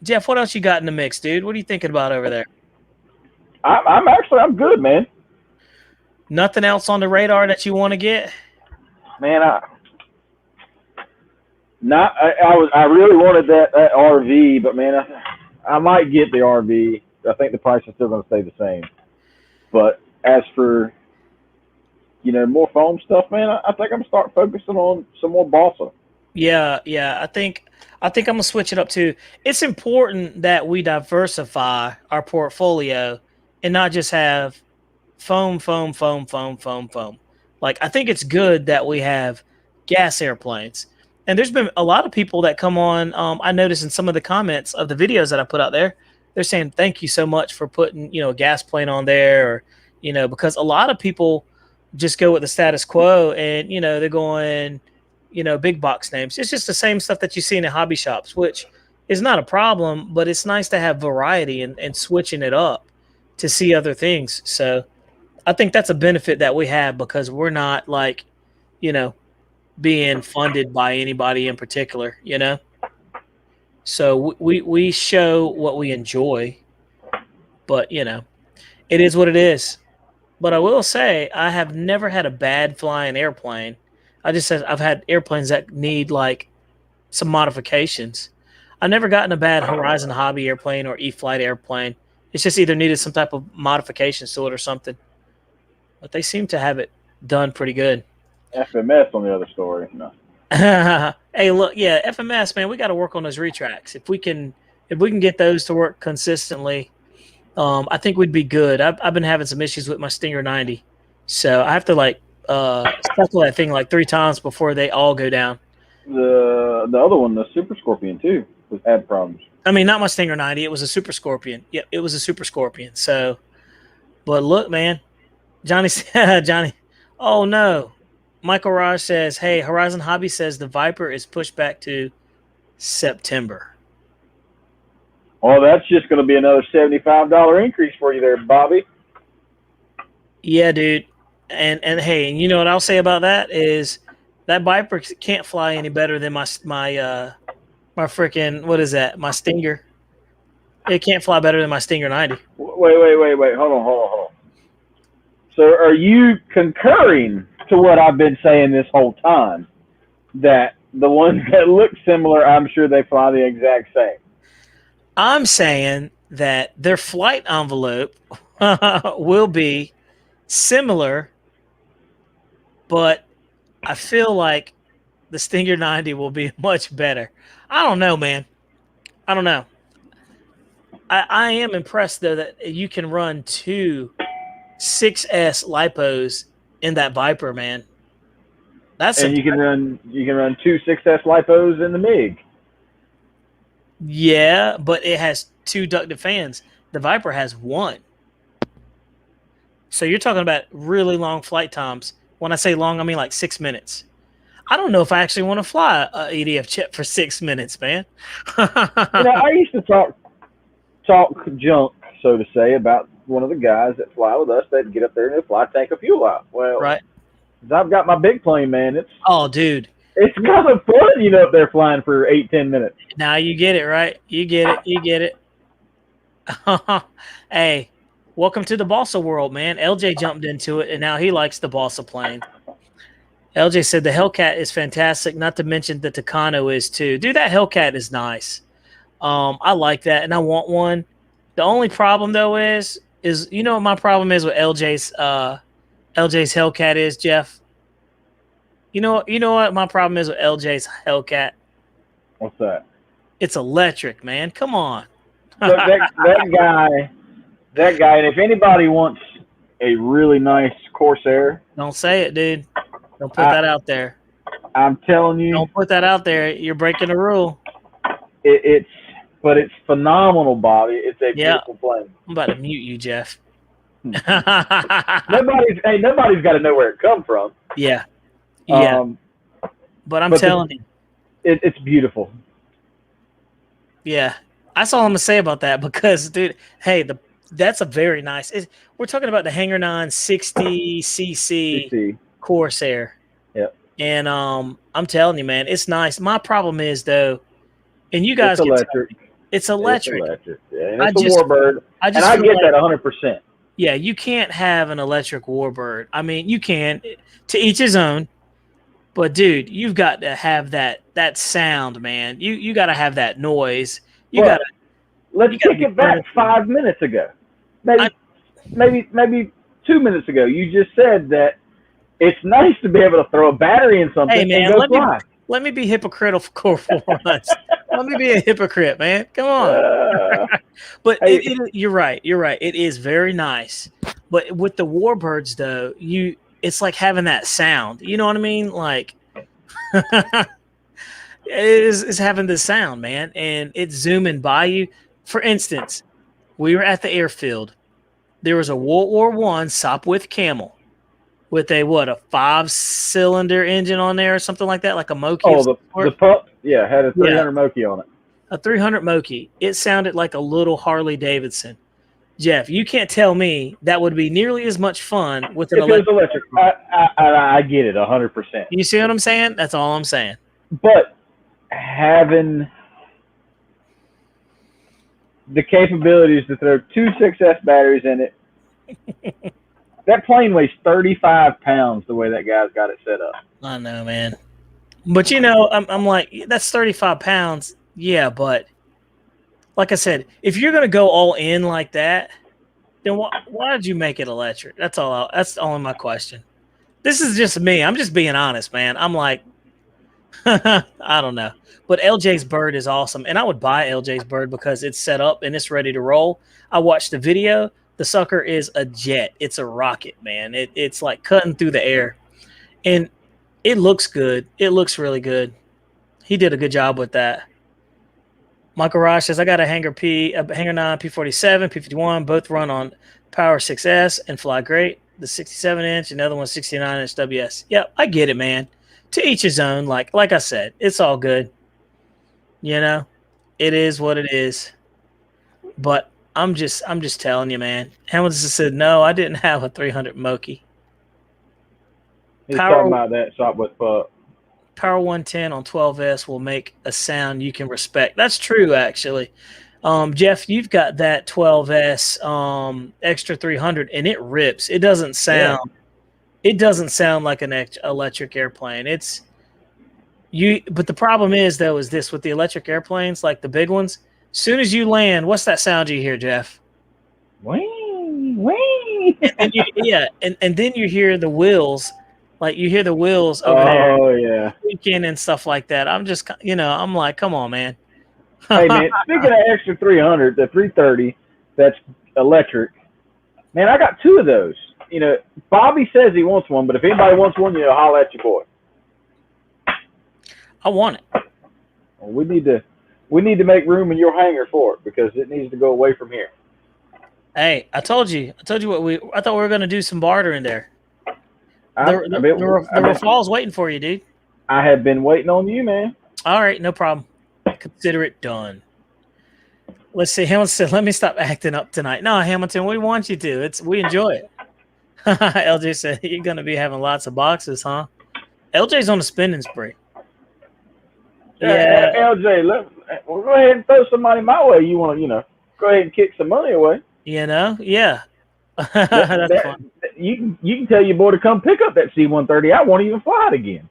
Jeff, what else you got in the mix, dude? What are you thinking about over there? I'm good, man. Nothing else on the radar that you want to get? Man, I really wanted that RV, but man, I might get the RV. I think the price is still going to stay the same. But as for more foam stuff, man, I think I'm gonna start focusing on some more balsa. Yeah. I think I'm gonna switch it up too. It's important that we diversify our portfolio and not just have foam. Like, I think it's good that we have gas airplanes. And there's been a lot of people that come on. I noticed in some of the comments of the videos that I put out there, they're saying, thank you so much for putting, a gas plane on there, or, because a lot of people just go with the status quo and, they're going, big box names. It's just the same stuff that you see in the hobby shops, which is not a problem, but it's nice to have variety and switching it up to see other things. So I think that's a benefit that we have because we're not like, being funded by anybody in particular, So we show what we enjoy, but it is what it is. But I will say I have never had a bad flying airplane. I just said I've had airplanes that need like some modifications. I've never gotten a bad Horizon Hobby airplane or E-Flight airplane. It's just either needed some type of modifications to it or something. But they seem to have it done pretty good. FMS on the other story. No. Hey, look, yeah, FMS, man, we got to work on those retracts. If we can get those to work consistently, I think we'd be good. I've been having some issues with my Stinger 90, so I have to like cycle that thing like 3 times before they all go down. The other one, the Super Scorpion too, was had problems. I mean, not my Stinger 90. It was a Super Scorpion. Yep, it was a Super Scorpion. So, but look, man, Johnny, Johnny. Oh no, Michael Raj says, "Hey, Horizon Hobby says the Viper is pushed back to September." Oh, that's just going to be another $75 increase for you there, Bobby. Yeah, dude. And hey, you know what I'll say about that is that Viper can't fly any better than my freaking, what is that? My Stinger. It can't fly better than my Stinger 90. Wait. Hold on. So are you concurring to what I've been saying this whole time? That the ones that look similar, I'm sure they fly the exact same. I'm saying that their flight envelope will be similar, but I feel like the Stinger 90 will be much better. I don't know, man. I don't know. I am impressed though that you can run 2 6S lipos in that Viper, man. And you can run 2 6S lipos in the MiG. Yeah, but it has 2 ducted fans. The Viper has 1. So you're talking about really long flight times. When I say long, I mean like 6 minutes. I don't know if I actually want to fly a EDF jet for 6 minutes, man. I used to talk junk, so to say, about one of the guys that fly with us. They'd get up there and they'd fly tank of fuel out. Well, right. I've got my big plane, man. Dude. It's kind of fun, up there flying for 8-10 minutes. Now you get it, right? You get it. Hey, welcome to the Balsa world, man. LJ jumped into it, and now he likes the Balsa plane. LJ said the Hellcat is fantastic, not to mention the Tucano is too. Dude, that Hellcat is nice. I like that, and I want one. The only problem, though, is you know what my problem is with LJ's Hellcat is, Jeff? You know what my problem is with LJ's Hellcat? What's that? It's electric, man. Come on. Look, that guy, and if anybody wants a really nice Corsair, don't say it, dude. Don't put that out there. I'm telling you. Don't put that out there. You're breaking the rule. It's phenomenal, Bobby. It's a beautiful plane. I'm about to mute you, Jeff. Nobody's got to know where it come from. Yeah. But I'm telling you, it's beautiful. Yeah, that's all I'm gonna say about that because, dude, hey, that's a very nice. We're talking about the Hangar 9 60cc Corsair. Yep. And I'm telling you, man, it's nice. My problem is though, and you guys, it's electric. It's electric. Yeah, and it's a Warbird. I get that 100%. Yeah, you can't have an electric Warbird. I mean, you can, to each his own. But dude, you've got to have that sound, man. You got to have that noise. Let's take it back 5 minutes ago. Maybe 2 minutes ago. You just said that it's nice to be able to throw a battery in something. Hey man, and go fly. Let me be hypocritical for once. Let me be a hypocrite, man. Come on. But hey, you're right. You're right. It is very nice. But with the Warbirds, though, it's like having that sound. You know what I mean? Like, it's having this sound, man. And it's zooming by you. For instance, we were at the airfield. There was a World War I Sopwith Camel with a 5-cylinder engine on there or something like that, like a Moki. Oh, the pup? Yeah, had a 300 Moki on it. A 300 Moki. It sounded like a little Harley Davidson. Jeff, you can't tell me that would be nearly as much fun with an electric. I get it 100%. You see what I'm saying? That's all I'm saying. But having the capabilities to throw 2 6S batteries in it, that plane weighs 35 pounds the way that guy's got it set up. I know, man. But, I'm like, that's 35 pounds. Yeah, but like I said, if you're going to go all in like that, then why did you make it electric? That's all. That's only my question. This is just me. I'm just being honest, man. I'm like, I don't know. But LJ's bird is awesome. And I would buy LJ's bird because it's set up and it's ready to roll. I watched the video. The sucker is a jet. It's a rocket, man. It's like cutting through the air. And it looks good. It looks really good. He did a good job with that. Michael Ross says, I got a Hanger 9, P47, P51, both run on Power 6S and fly great. The 67-inch, another one 69-inch WS. Yep, I get it, man. To each his own. Like I said, it's all good. You know, it is what it is. But I'm just telling you, man. Hamilton said, no, I didn't have a 300 Moki. He's talking about that shot with Power 110 on 12S will make a sound you can respect. That's true, actually. Jeff, you've got that 12S extra 300, and it rips. It doesn't sound. Yeah. It doesn't sound like an electric airplane. But the problem is, though, is this with the electric airplanes, like the big ones. Soon as you land, what's that sound you hear, Jeff? Wing, wing. and then you hear the wheels. Like you hear the wheels over there. Oh yeah, weekend and stuff like that. I'm just, I'm like, come on, man. Hey man, speaking of extra 300, the 330, that's electric. Man, I got 2 of those. Bobby says he wants one, but if anybody wants one, holler at your boy. I want it. Well, we need to make room in your hangar for it because it needs to go away from here. Hey, I told you I thought we were going to do some bartering there. The Rafale's waiting for you, dude. I have been waiting on you, man. All right, no problem. Consider it done. Let's see. Hamilton said, let me stop acting up tonight. No, Hamilton, we want you to. We enjoy it. LJ said, you're going to be having lots of boxes, huh? LJ's on a spending spree. Yeah. LJ, we'll go ahead and throw somebody my way. You want to, go ahead and kick some money away. Yeah. That's fun. You can tell your boy to come pick up that C-130. I won't even fly it again.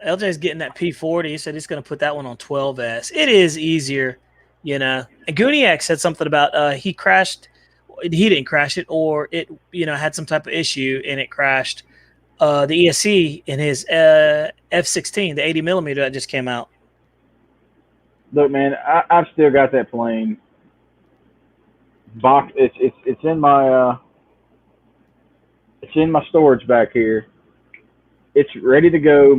LJ's getting that P40. He said he's going to put that one on 12S. It is easier, And Guniak said something about he crashed. He didn't crash it, or it had some type of issue and it crashed. The ESC in his F-16, the 80 millimeter that just came out. Look, man, I've still got that plane. Box. It's in my storage back here. It's ready to go.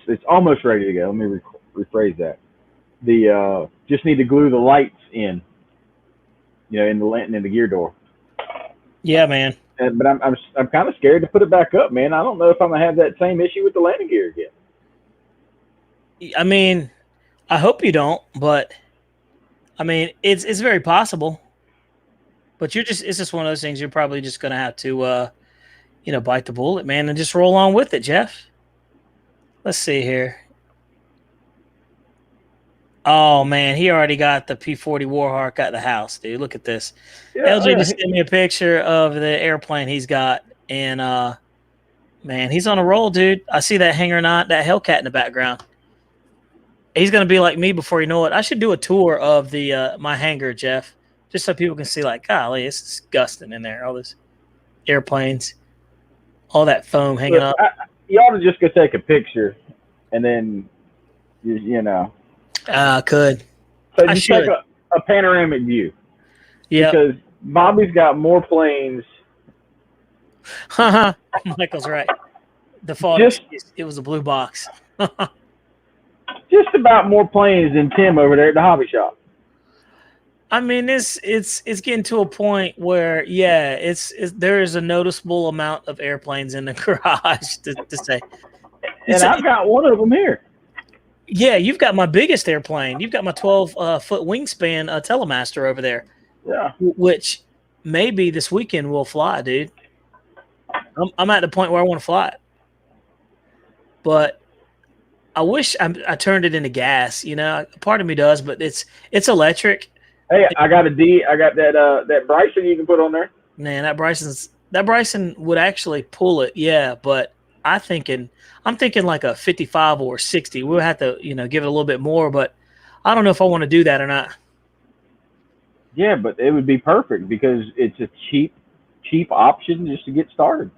It's almost ready to go. Let me rephrase that. Just need to glue the lights in. In the gear door. Yeah, man. But I'm kind of scared to put it back up, man. I don't know if I'm gonna have that same issue with the landing gear again. I mean, I hope you don't, but I mean, it's very possible. But it's just one of those things you're probably just gonna have to, bite the bullet, man, and just roll on with it, Jeff. Let's see here. Oh man, he already got the P40 Warhawk at the house, dude. Look at this. Yeah, LJ just sent me a picture of the airplane he's got, and man, he's on a roll, dude. I see that Hanger 9, that Hellcat in the background. He's gonna be like me before you know it. I should do a tour of the my hangar, Jeff, just so people can see, like, golly, it's disgusting in there. All those airplanes, all that foam hanging up. You ought to just go take a picture, and then could. So just take a panoramic view. Yeah. Because Bobby's got more planes. Michael's right. The fault it was a blue box. Just about more planes than Tim over there at the hobby shop. I mean, it's getting to a point where, there is a noticeable amount of airplanes in the garage to say. And I've got one of them here. Yeah, you've got my biggest airplane. You've got my 12-foot wingspan Telemaster over there. Yeah. Which maybe this weekend we'll fly, dude. I'm at the point where I want to fly it. But I wish I turned it into gas. Part of me does, but it's electric. Hey, I got that Bryson you can put on there. Man, that Bryson would actually pull it, yeah, but I'm thinking like a 55 or 60. We'll have to, give it a little bit more, but I don't know if I want to do that or not. Yeah, but it would be perfect because it's a cheap option just to get started.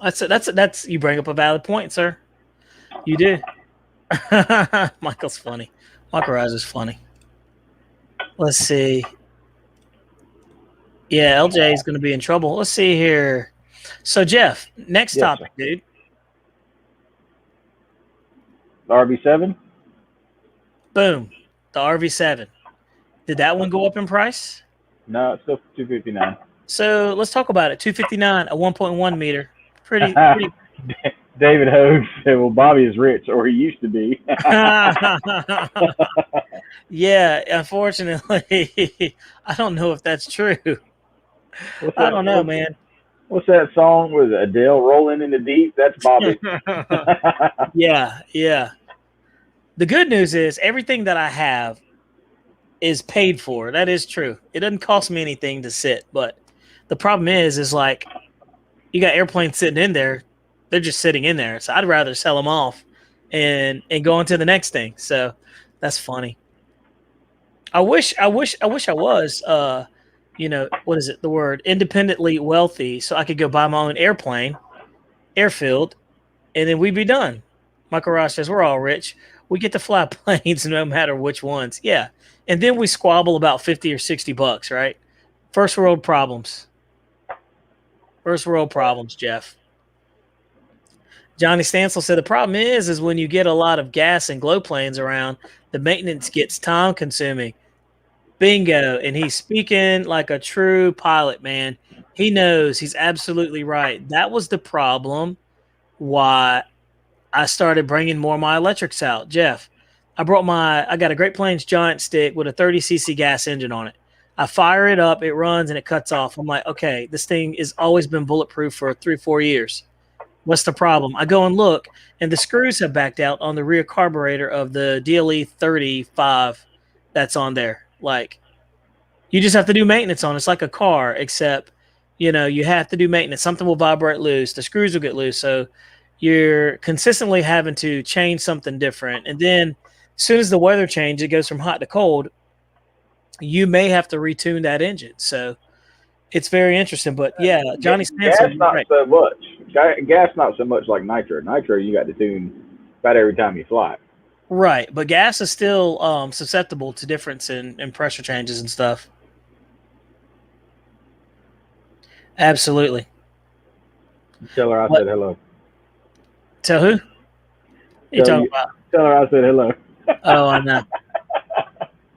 That's you bring up a valid point, sir. You do. Michael's funny. Michael Rise is funny. Let's see. Yeah, LJ is going to be in trouble. Let's see here. So, Jeff, next Yes, topic, dude. The RV7? Boom. The RV7. Did that one go up in price? No, it's still $259. So let's talk about it. $259, a 1.1 meter. Pretty. David Hogue said, "Well, Bobby is rich, or he used to be." Yeah, unfortunately, I don't know if that's true. I don't know, man. What's that song with Adele, "Rolling in the Deep"? That's Bobby. Yeah. The good news is everything that I have is paid for. That is true. It doesn't cost me anything to sit, but the problem is like you got airplanes sitting in there. They're just sitting in there. So I'd rather sell them off and go on to the next thing. So that's funny. I wish I was what is it, the word independently wealthy, so I could go buy my own airplane, airfield, and then we'd be done. Michael Ross says we're all rich. We get to fly planes no matter which ones. Yeah. And then we squabble about 50 or 60 bucks, right? First world problems. First world problems, Jeff. Johnny Stansel said the problem is when you get a lot of gas and glow planes around, the maintenance gets time consuming. Bingo. And he's speaking like a true pilot, man. He knows. He's absolutely right. That was the problem why I started bringing more of my electrics out. Jeff, I got a Great Plains Giant Stick with a 30cc gas engine on it. I fire it up, it runs, and it cuts off. I'm like, okay, this thing has always been bulletproof for 3-4 years. What's the problem? I go and look, and the screws have backed out on the rear carburetor of the DLE 35 that's on there. Like, you just have to do maintenance on it. It's like a car, except, you have to do maintenance. Something will vibrate loose. The screws will get loose. So you're consistently having to change something different. And then as soon as the weather changes, it goes from hot to cold, you may have to retune that engine. So it's very interesting. But yeah, Johnny Stanson. Gas not right. so much. Gas not so much like nitro. Nitro you got to tune about every time you fly. Right, but gas is still susceptible to difference in pressure changes and stuff. Absolutely. Tell her I said hello. Tell who? You talking about? Tell her I said hello. Oh, I know.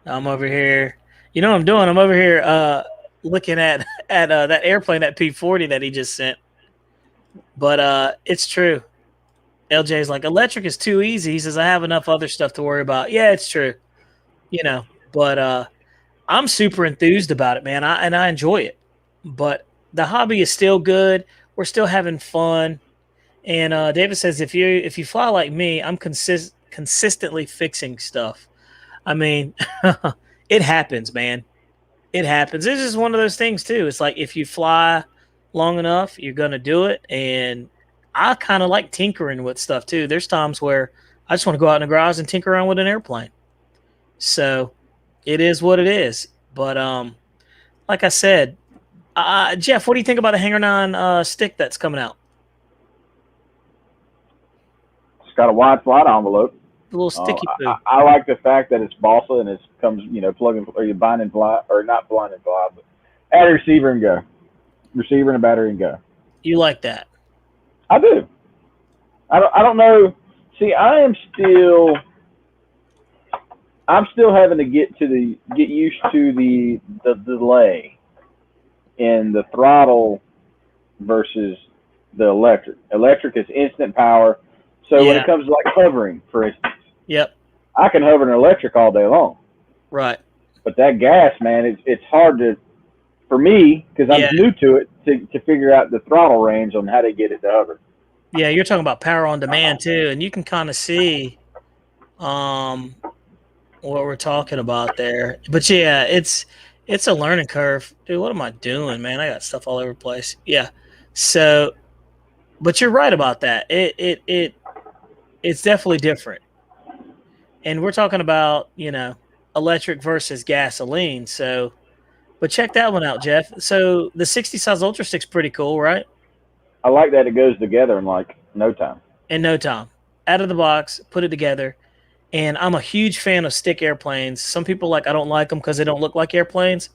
I'm over here. You know what I'm doing? I'm over here looking at that airplane, that P-40 that he just sent. But it's true. LJ's like, electric is too easy. He says, I have enough other stuff to worry about. Yeah, it's true. But I'm super enthused about it, man. I enjoy it. But the hobby is still good. We're still having fun. And David says, if you fly like me, I'm consistently fixing stuff. I mean, it happens, man. It happens. This is one of those things too. It's like if you fly long enough, you're gonna do it. And I kind of like tinkering with stuff too. There's times where I just want to go out in the garage and tinker around with an airplane. So it is what it is. But like I said, Jeff, what do you think about the Hanger 9 stick that's coming out? It's got a wide flight envelope. A little sticky poo. I like the fact that it's balsa and it comes, plug and or you bind and fly, or not blind and fly, but add a receiver and go. Receiver and a battery and go. You like that? I do. I don't know. See, I'm still having to get used to the delay in the throttle versus the electric. Electric is instant power. So when it comes to like hovering, for instance, yep, I can hover an electric all day long. Right. But that gas, man, it's hard for me, because I'm new to it, to figure out the throttle range on how to get it to hover. Yeah, you're talking about power on demand too, and you can kind of see what we're talking about there. But yeah, it's a learning curve. Dude, what am I doing, man? I got stuff all over the place. Yeah. So, but you're right about that. It's definitely different. And we're talking about, electric versus gasoline. So, but check that one out, Jeff. So the 60 size Ultra Stick's pretty cool, right? I like that it goes together in like no time. In no time. out of the box, put it together. And I'm a huge fan of stick airplanes. Some people I don't like them because they don't look like airplanes,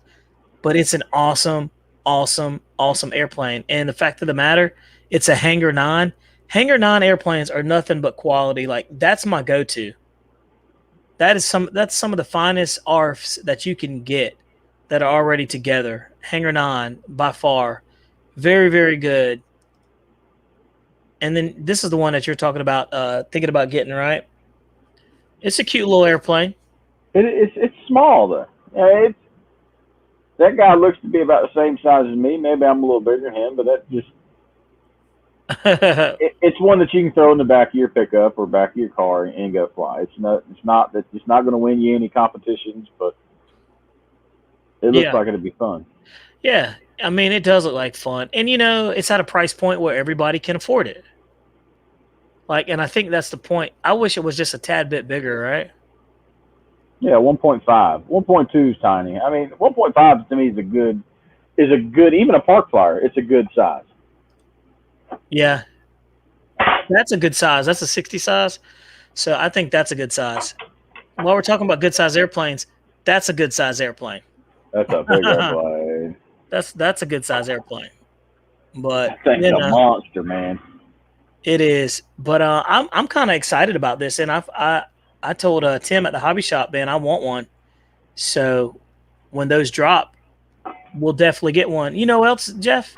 but it's an awesome, awesome, awesome airplane. And the fact of the matter, it's a Hangar 9. Hangar 9 airplanes are nothing but quality. Like, that's my go-to. That's some of the finest ARFs that you can get that are already together. Hangar 9 by far. Very, very good. And then this is the one that you're talking about, thinking about getting, right? It's a cute little airplane. It's small though. That guy looks to be about the same size as me. Maybe I'm a little bigger than him, but that just it's one that you can throw in the back of your pickup or back of your car and go fly. It's not going to win you any competitions, but it looks like it'd be fun. Yeah, I mean, it does look like fun, and it's at a price point where everybody can afford it. And I think that's the point. I wish it was just a tad bit bigger, right? Yeah, 1.5. 1.2 is tiny. I mean, 1.5 to me is a good, even a park flyer, it's a good size. Yeah. That's a good size. That's a 60 size. So I think that's a good size. While we're talking about good size airplanes, that's a good size airplane. That's a big airplane. That's a good size airplane. But that thing's a monster, man. It is, but I'm kind of excited about this, and I told Tim at the hobby shop, man, I want one. So when those drop, we'll definitely get one. You know what else, Jeff,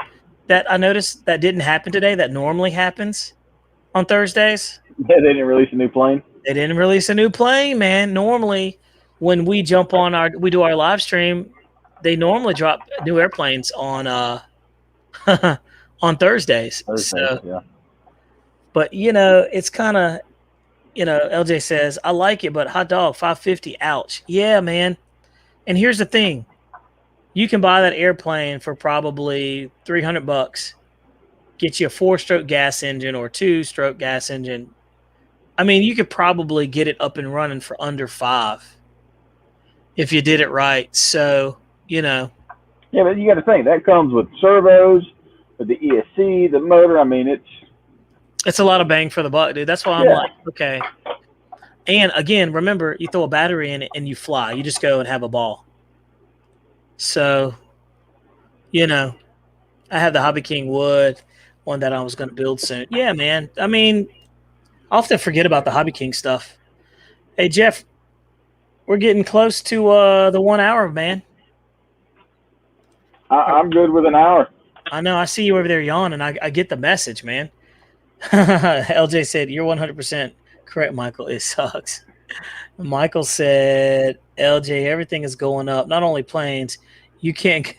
that I noticed that didn't happen today that normally happens on Thursdays? Yeah, they didn't release a new plane. They didn't release a new plane, man. Normally, when we jump on we do our live stream, they normally drop new airplanes on on Thursdays. So, yeah. But, it's kind of, LJ says, I like it, but hot dog, $550, ouch. Yeah, man. And here's the thing. You can buy that airplane for probably $300. Get you a 4-stroke gas engine or 2-stroke gas engine. I mean, you could probably get it up and running for under $5 if you did it right. So, Yeah, but you got to think, that comes with servos, with the ESC, the motor. I mean, it's a lot of bang for the buck, dude. That's why I'm like, okay. And again, remember, you throw a battery in it and you fly. You just go and have a ball. So, I have the Hobby King wood, one that I was going to build soon. Yeah, man. I mean, I often forget about the Hobby King stuff. Hey, Jeff, we're getting close to the 1 hour, man. I'm good with an hour. I know. I see you over there yawning. I get the message, man. LJ said, you're 100% correct, Michael. It sucks. Michael said, LJ, everything is going up. Not only planes, you can't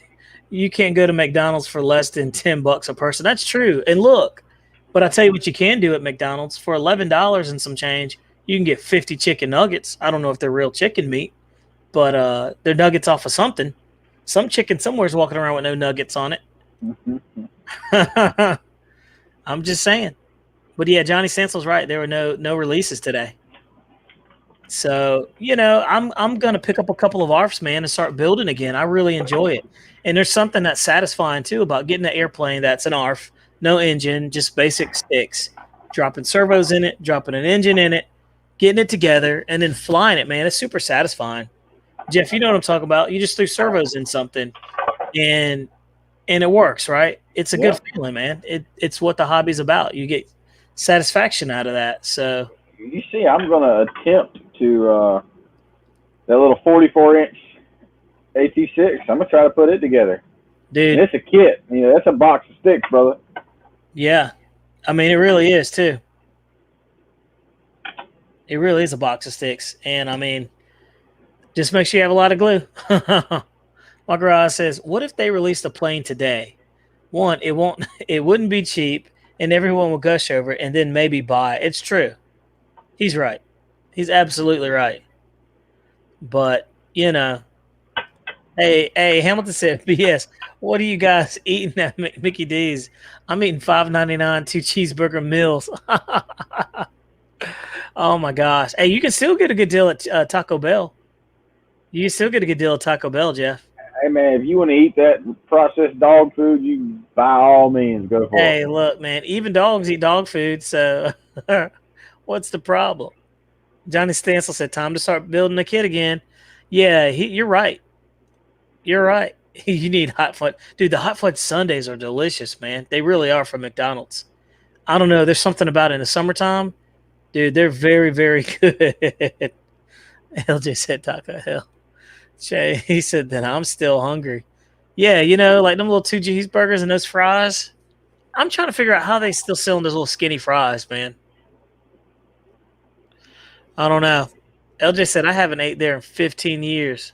go to McDonald's for less than $10 a person. That's true. And look, but I tell you what you can do at McDonald's for $11 and some change. You can get 50 chicken nuggets. I don't know if they're real chicken meat, but they're nuggets off of something. Some chicken somewhere's walking around with no nuggets on it. I'm just saying. But yeah, Johnny Sansel's right. There were no releases today. So, I'm going to pick up a couple of ARFs, man, and start building again. I really enjoy it. And there's something that's satisfying, too, about getting an airplane that's an ARF, no engine, just basic sticks, dropping servos in it, dropping an engine in it, getting it together, and then flying it, man. It's super satisfying. Jeff, you know what I'm talking about. You just threw servos in something, and it works, right? It's a good feeling, man. It's what the hobby's about. You get satisfaction out of that. So you see, I'm going to attempt to that little 44-inch AT6. I'm gonna try to put it together, dude. And it's a kit. That's a box of sticks, brother. Yeah, I mean, it really is too. It really is a box of sticks, and I mean, just make sure you have a lot of glue. My garage says, "What if they released a plane today? One, it wouldn't be cheap, and everyone will gush over it, and then maybe buy it." It's true. He's right. He's absolutely right. But, hey, Hamilton said, BS, what are you guys eating at Mickey D's? I'm eating $5.99, 2 cheeseburger meals. Oh, my gosh. Hey, you can still get a good deal at Taco Bell. You can still get a good deal at Taco Bell, Jeff. Hey, man, if you want to eat that processed dog food, you by all means go for it. Hey, look, man, even dogs eat dog food, so What's the problem? Johnny Stansel said, time to start building a kit again. Yeah, you're right. You're right. You need hot fudge. Dude, the hot fudge sundaes are delicious, man. They really are from McDonald's. I don't know. There's something about it in the summertime. Dude, they're very, very good. LJ said Taco Hell. Jay, he said that I'm still hungry. Yeah, like them little 2 cheeseburgers and those fries. I'm trying to figure out how they still selling those little skinny fries, man. I don't know. LJ said I haven't ate there in 15 years.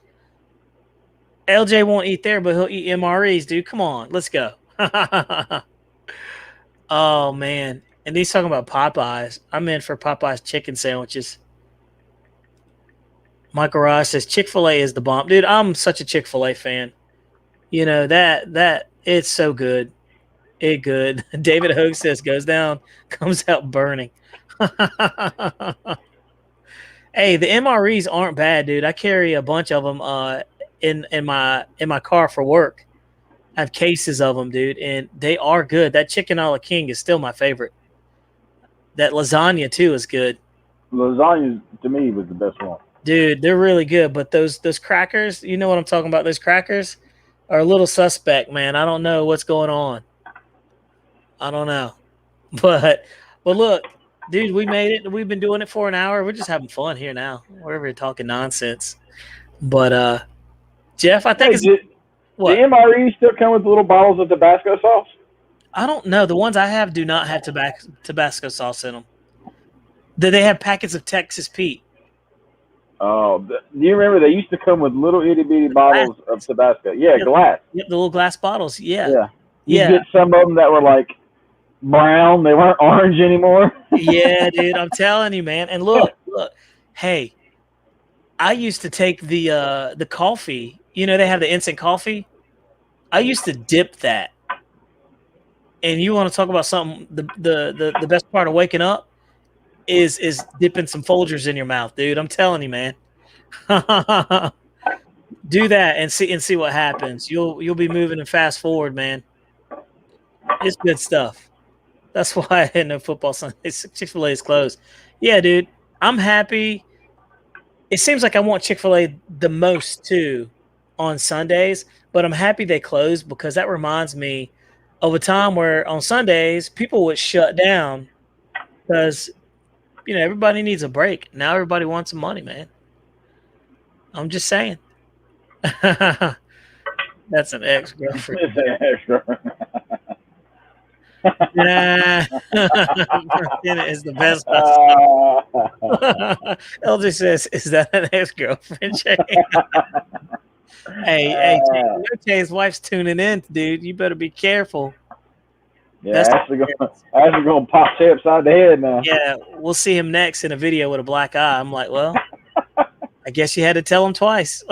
LJ won't eat there, but he'll eat MREs, dude. Come on, let's go. Oh man. And he's talking about Popeyes. I'm in for Popeyes chicken sandwiches. Michael Ross says Chick-fil-A is the bomb. Dude, I'm such a Chick-fil-A fan. That it's so good. It good. David Hogue says goes down, comes out burning. Hey, the MREs aren't bad, dude. I carry a bunch of them in my car for work. I have cases of them, dude, and they are good. That chicken a la king is still my favorite. That lasagna too is good. Lasagna to me was the best one. Dude, they're really good. But those crackers, you know what I'm talking about? Those crackers are a little suspect, man. I don't know what's going on. I don't know. But look, dude, we made it. We've been doing it for an hour. We're just having fun here now. We're over here talking nonsense. But Jeff, I think what? The MREs still come with little bottles of Tabasco sauce? I don't know. The ones I have do not have Tabasco sauce in them. They have packets of Texas Pete. Oh, do you remember they used to come with little itty bitty bottles of Tabasco? Yeah, glass. Yep, the little glass bottles. Yeah. Yeah. You get some of them that were like brown. They weren't orange anymore. Yeah, dude. I'm telling you, man. And look. Hey, I used to take the coffee. They have the instant coffee. I used to dip that. And you want to talk about something? The best part of waking up is dipping some Folgers in your mouth, dude. I'm telling you, man. Do that and see what happens. You'll be moving and fast forward, man. It's good stuff. That's why I had no football Sunday. Chick-fil-A is closed. Yeah, dude. I'm happy. It seems like I want Chick-fil-A the most too on Sundays, but I'm happy they closed because that reminds me of a time where on Sundays people would shut down because everybody needs a break. Now everybody wants some money, man. I'm just saying. That's an ex-girlfriend. It's an ex-girlfriend. Is the best. LJ says, "Is that an ex-girlfriend?" Hey, Jay's wife's tuning in, dude. You better be careful. Yeah, Ashley going to pop Jay upside the head now. Yeah, we'll see him next in a video with a black eye. I'm like, well, I guess you had to tell him twice.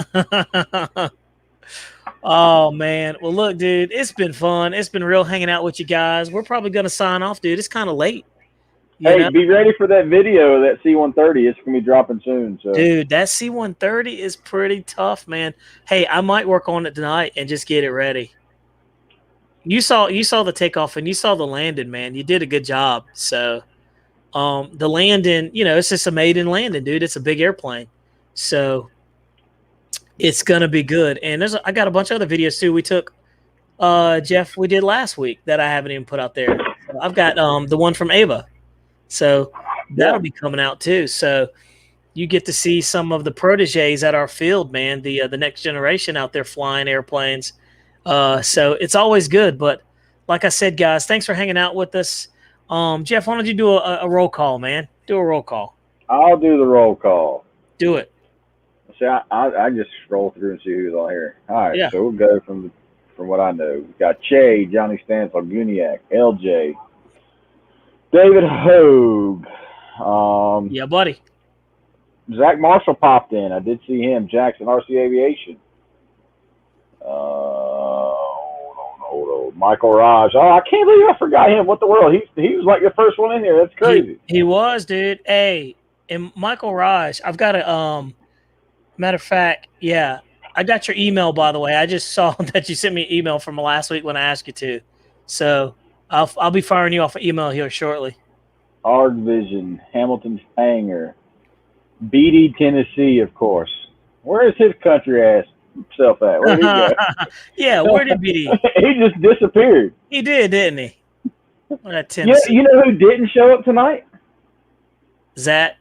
Oh, man. Well, look, dude, it's been fun. It's been real hanging out with you guys. We're probably going to sign off, dude. It's kind of late. Hey, be ready for that video, that C-130. It's going to be dropping soon. So. Dude, that C-130 is pretty tough, man. Hey, I might work on it tonight and just get it ready. You saw the takeoff and you saw the landing, man. You did a good job. So the landing, it's just a maiden landing, dude. It's a big airplane. So it's gonna be good. And I got a bunch of other videos too. We took Jeff, we did last week that I haven't even put out there. So I've got the one from Ava. So that'll be coming out too. So you get to see some of the proteges at our field, man. The next generation out there flying airplanes. So it's always good. But like I said, guys, thanks for hanging out with us. Jeff, why don't you do a roll call, man? Do a roll call. I'll do the roll call. Do it. See, I just scroll through and see who's on here. All right, so we'll go from what I know. We've got Che, Johnny Stansel, Guniak, LJ, David Hogue. Yeah, buddy. Zach Marshall popped in. I did see him. Jackson, RC Aviation. Hold on. Michael Raj. Oh, I can't believe I forgot him. What the world? He was like the first one in here. That's crazy. He was, dude. Hey, and Michael Raj, I've got a matter of fact, yeah, I got your email, by the way. I just saw that you sent me an email from last week when I asked you to. So I'll be firing you off an email here shortly. Ard Vision, Hamilton's Hangar, Beatty, Tennessee, of course. Where is his country ass self at? Where'd he go? Yeah, where did BD? He just disappeared. He did, didn't he? That You, Tennessee. you know who didn't show up tonight? Zach.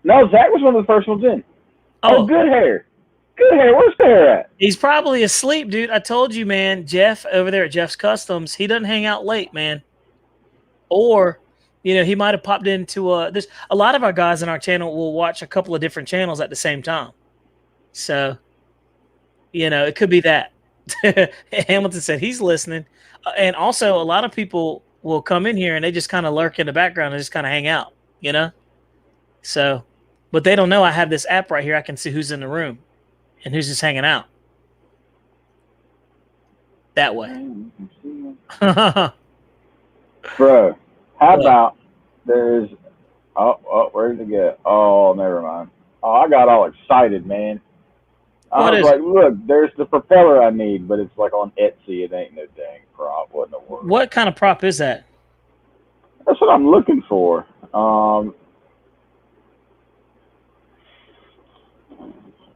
No, Zach was one of the first ones in. Oh, Good hair. Good hair. Where's the hair at? he's probably asleep, dude. I told you, man. Jeff over there at Jeff's Customs, he doesn't hang out late, man. Or, he might have popped into this. A lot of our guys on our channel will watch a couple of different channels at the same time. So, it could be that. Hamilton said he's listening. And also, a lot of people will come in here and they just kind of lurk in the background and just kind of hang out, So, but they don't know I have this app right here. I can see who's in the room and who's just hanging out. That way. Bro, how about there's... Oh, where did it go? Oh, never mind. Oh, I got all excited, man. I was like, look, there's the propeller I need, but it's like on Etsy. It ain't no dang prop. What in the world? What kind of prop is that? That's what I'm looking for. I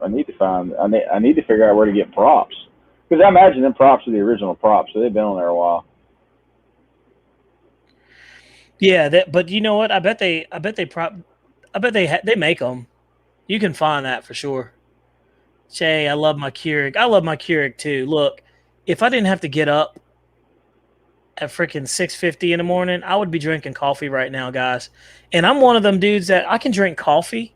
need to figure out where to get props. Because I imagine them props are the original props, so they've been on there a while. Yeah, but you know what? I bet they make them. You can find that for sure. Jay, I love my Keurig. I love my Keurig too. Look, if I didn't have to get up at freaking 6:50 in the morning, I would be drinking coffee right now, guys. And I'm one of them dudes that I can drink coffee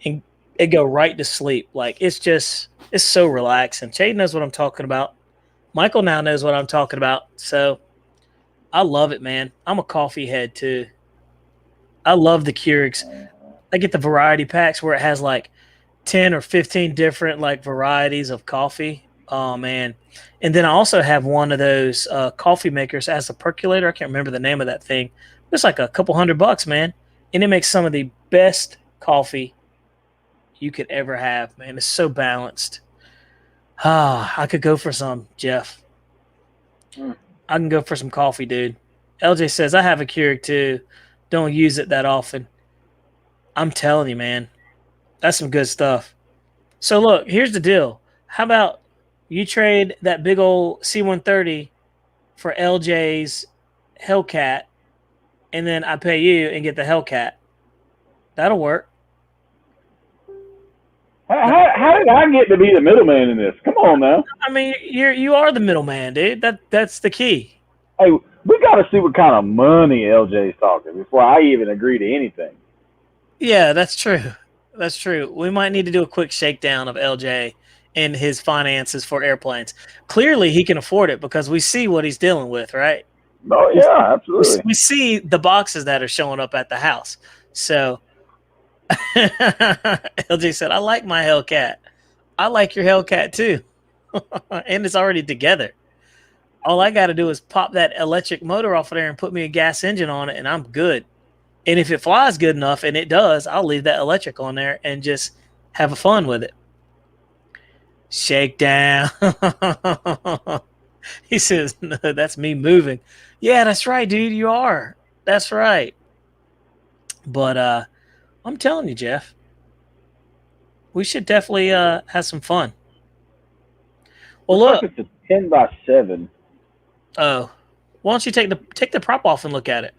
and go right to sleep. Like it's so relaxing. Jay knows what I'm talking about. Michael now knows what I'm talking about. So I love it, man. I'm a coffee head too. I love the Keurigs. I get the variety packs where it has like 10 or 15 different like varieties of coffee. Oh man. And then I also have one of those coffee makers as a percolator. I can't remember the name of that thing. It's like a couple $100, man. And it makes some of the best coffee you could ever have, man. It's so balanced. I could go for some, Jeff. I can go for some coffee, dude. LJ says, I have a Keurig too. Don't use it that often. I'm telling you, man. That's some good stuff. So look, here's the deal. How about you trade that big old C-130 for LJ's Hellcat, and then I pay you and get the Hellcat. That'll work. How did I get to be the middleman in this? Come on now. I mean, you are the middleman, dude. That's the key. Hey, we got to see what kind of money LJ's talking before I even agree to anything. Yeah, that's true. That's true. We might need to do a quick shakedown of LJ and his finances for airplanes. Clearly, he can afford it because we see what he's dealing with, right? Oh, yeah, absolutely. We see the boxes that are showing up at the house. So LJ said, I like my Hellcat. I like your Hellcat too. And it's already together. All I got to do is pop that electric motor off of there and put me a gas engine on it, and I'm good. And if it flies good enough, and it does, I'll leave that electric on there and just have fun with it. Shakedown. He says, no, that's me moving. Yeah, that's right, dude. You are. That's right. But I'm telling you, Jeff, we should definitely have some fun. Well, look. It's a 10x7. Oh, why don't you take the prop off and look at it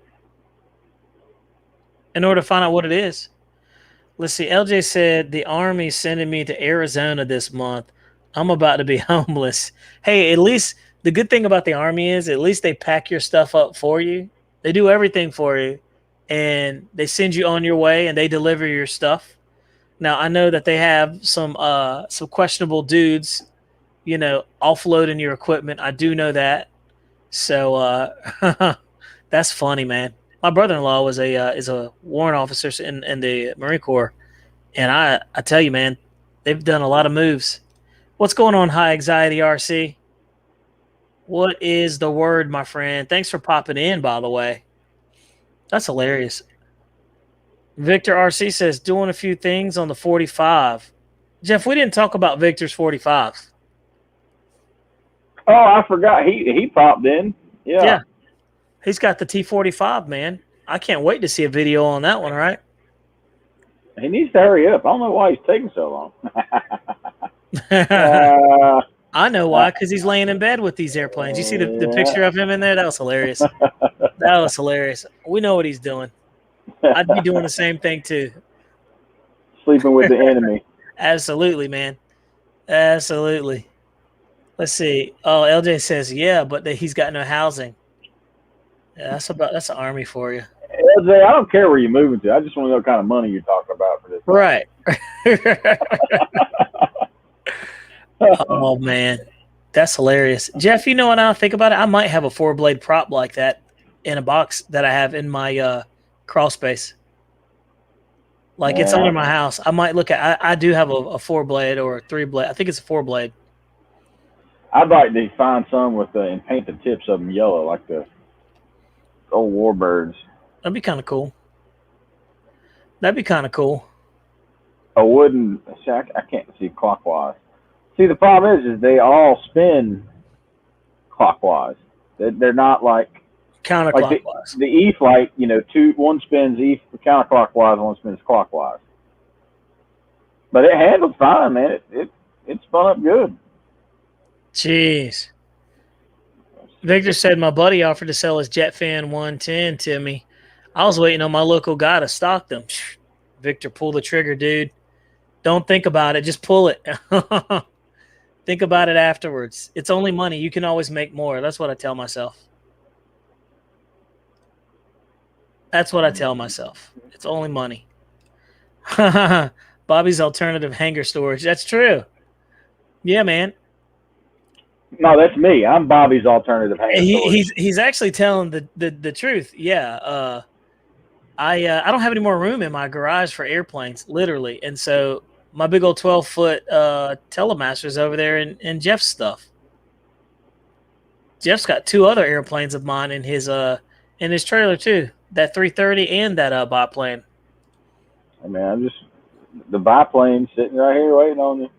in order to find out what it is? Let's see. LJ said the Army's sending me to Arizona this month. I'm about to be homeless. Hey, at least the good thing about the Army is at least they pack your stuff up for you. They do everything for you, and they send you on your way, and they deliver your stuff. Now, I know that they have some questionable dudes, offloading your equipment. I do know that. So that's funny, man. My brother-in-law is a warrant officer in the Marine Corps, and I tell you, man, they've done a lot of moves. What's going on, High Anxiety RC? What is the word, my friend? Thanks for popping in, by the way. That's hilarious. Victor RC says, doing a few things on the 45. Jeff, we didn't talk about Victor's 45s. Oh, I forgot. He popped in. Yeah. He's got the T45, man. I can't wait to see a video on that one. All right. He needs to hurry up. I don't know why he's taking so long. I know why, because he's laying in bed with these airplanes. You see the picture of him in there? That was hilarious. That was hilarious. We know what he's doing. I'd be doing the same thing too. Sleeping with the enemy. Absolutely, man. Absolutely. Let's see. Oh, LJ says, yeah, but he's got no housing. Yeah, that's an army for you. LJ, I don't care where you're moving to. I just want to know what kind of money you're talking about for this. Right. Oh, man. That's hilarious. Jeff, you know what I think about it? I might have a 4-blade prop like that in a box that I have in my crawl space. Like, it's under my house. I might look at I do have a 4-blade or a 3-blade. I think it's a 4-blade. I'd like to find some with and paint the tips of them yellow like the old warbirds. That'd be kind of cool. That'd be kind of cool. A wooden, I can't see clockwise. See, the problem is they all spin clockwise. They're not like counterclockwise. Like the E-flite, one spins counterclockwise, one spins clockwise. But it handled fine, man. It spun up good. Jeez. Victor said my buddy offered to sell his Jet Fan 110 to me. I was waiting on my local guy to stock them. Victor, pull the trigger, dude. Don't think about it. Just pull it. Think about it afterwards. It's only money. You can always make more. That's what I tell myself. That's what I tell myself. It's only money. Bobby's alternative hangar storage. That's true. Yeah, man. No, that's me. I'm Bobby's alternative hangar storage. He's actually telling the truth. Yeah. I don't have any more room in my garage for airplanes, literally. And so my big old 12-foot Telemaster's over there in Jeff's stuff. Jeff's got 2 other airplanes of mine in his trailer too. That 330 and that biplane. I mean, I'm just the biplane sitting right here waiting on you.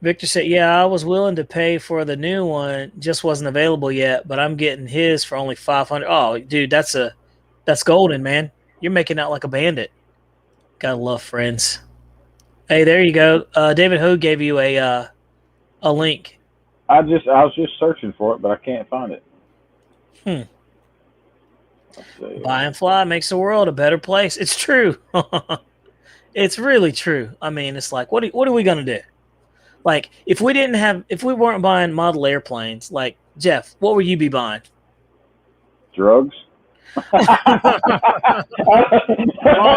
Victor said, yeah, I was willing to pay for the new one, just wasn't available yet, but I'm getting his for only $500. Oh, dude, that's golden, man. You're making out like a bandit. Gotta love friends. Hey, there you go. David Ho gave you a link. I was just searching for it, but I can't find it. Buy and fly makes the world a better place. It's true. It's really true. I mean, it's like, what are we gonna do? Like, if we weren't buying model airplanes, like Jeff, what would you be buying? Drugs. Wrong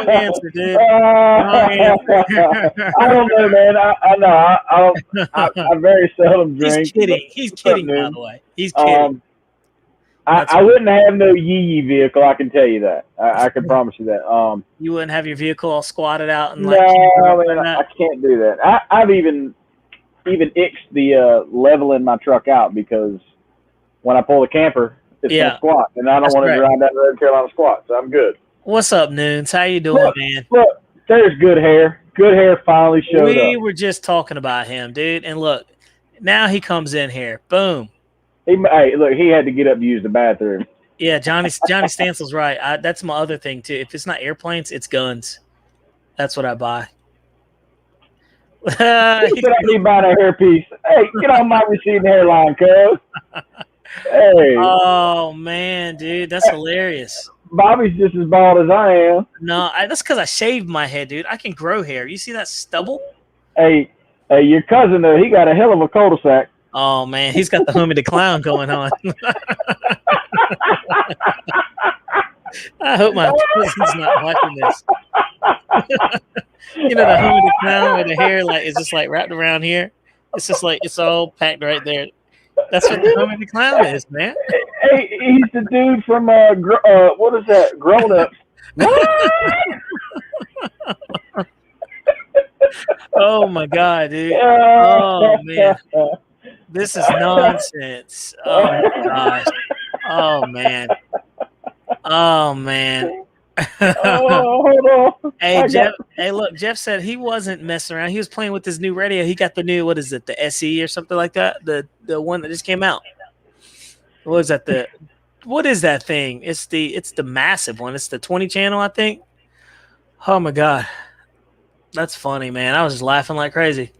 answer, dude. Wrong answer. I don't know, man. I know. I very seldom drink. He's kidding. He's kidding, by the way. He's kidding. I wouldn't have no yee vehicle. I can tell you that. I can promise you that. You wouldn't have your vehicle all squatted out and no, I can't do that. I've even ixed the leveling my truck out because when I pull the camper, it's gonna squat, and I don't want to drive that North Carolina squat, so I'm good. What's up, Noons? How you doing, man? Look, there's good hair. Good hair finally showed up. We were just talking about him, dude, and look, now he comes in here. Boom. Hey, look, he had to get up to use the bathroom. Yeah, Johnny Stansel's right. That's my other thing too. If it's not airplanes, it's guns. That's what I buy. He said I need buying a hairpiece. Hey, get on my receding hairline, cuz. Hey. Oh man, dude, that's hilarious. Bobby's just as bald as I am. No, that's because I shaved my head, dude. I can grow hair. You see that stubble? Hey, your cousin though, he got a hell of a cul-de-sac. Oh man, he's got the Homie the Clown going on. I hope my cousin's not watching this. You know, the Homie the Clown with the hair like is just like wrapped around here. It's just like it's all packed right there. That's what the Homie the Clown is, man. Hey, he's the dude from what is that? Grown Ups. Oh my god, dude. Oh man. This is nonsense. Oh my gosh. Oh man. Oh man. Hold on. Hey Jeff. Hey, look. Jeff said he wasn't messing around. He was playing with his new radio. He got the new, what is it, the SE or something like that? The one that just came out. What was that? what is that thing? It's the massive one. It's the 20 channel, I think. Oh my god, that's funny, man. I was just laughing like crazy.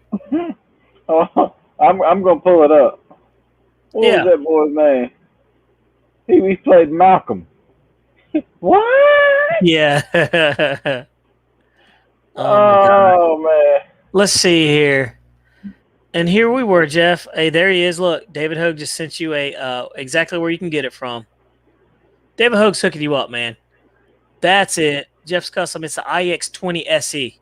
Oh, I'm gonna pull it up. What Yeah, was that boy's name? He played Malcolm. What? yeah. Oh my god. Oh man. Let's see here. And here we were, Jeff. Hey, there he is. Look, David Hogue just sent you a exactly where you can get it from. David Hogue's hooking you up, man. That's it. Jeff's Custom. It's the IX20 SE.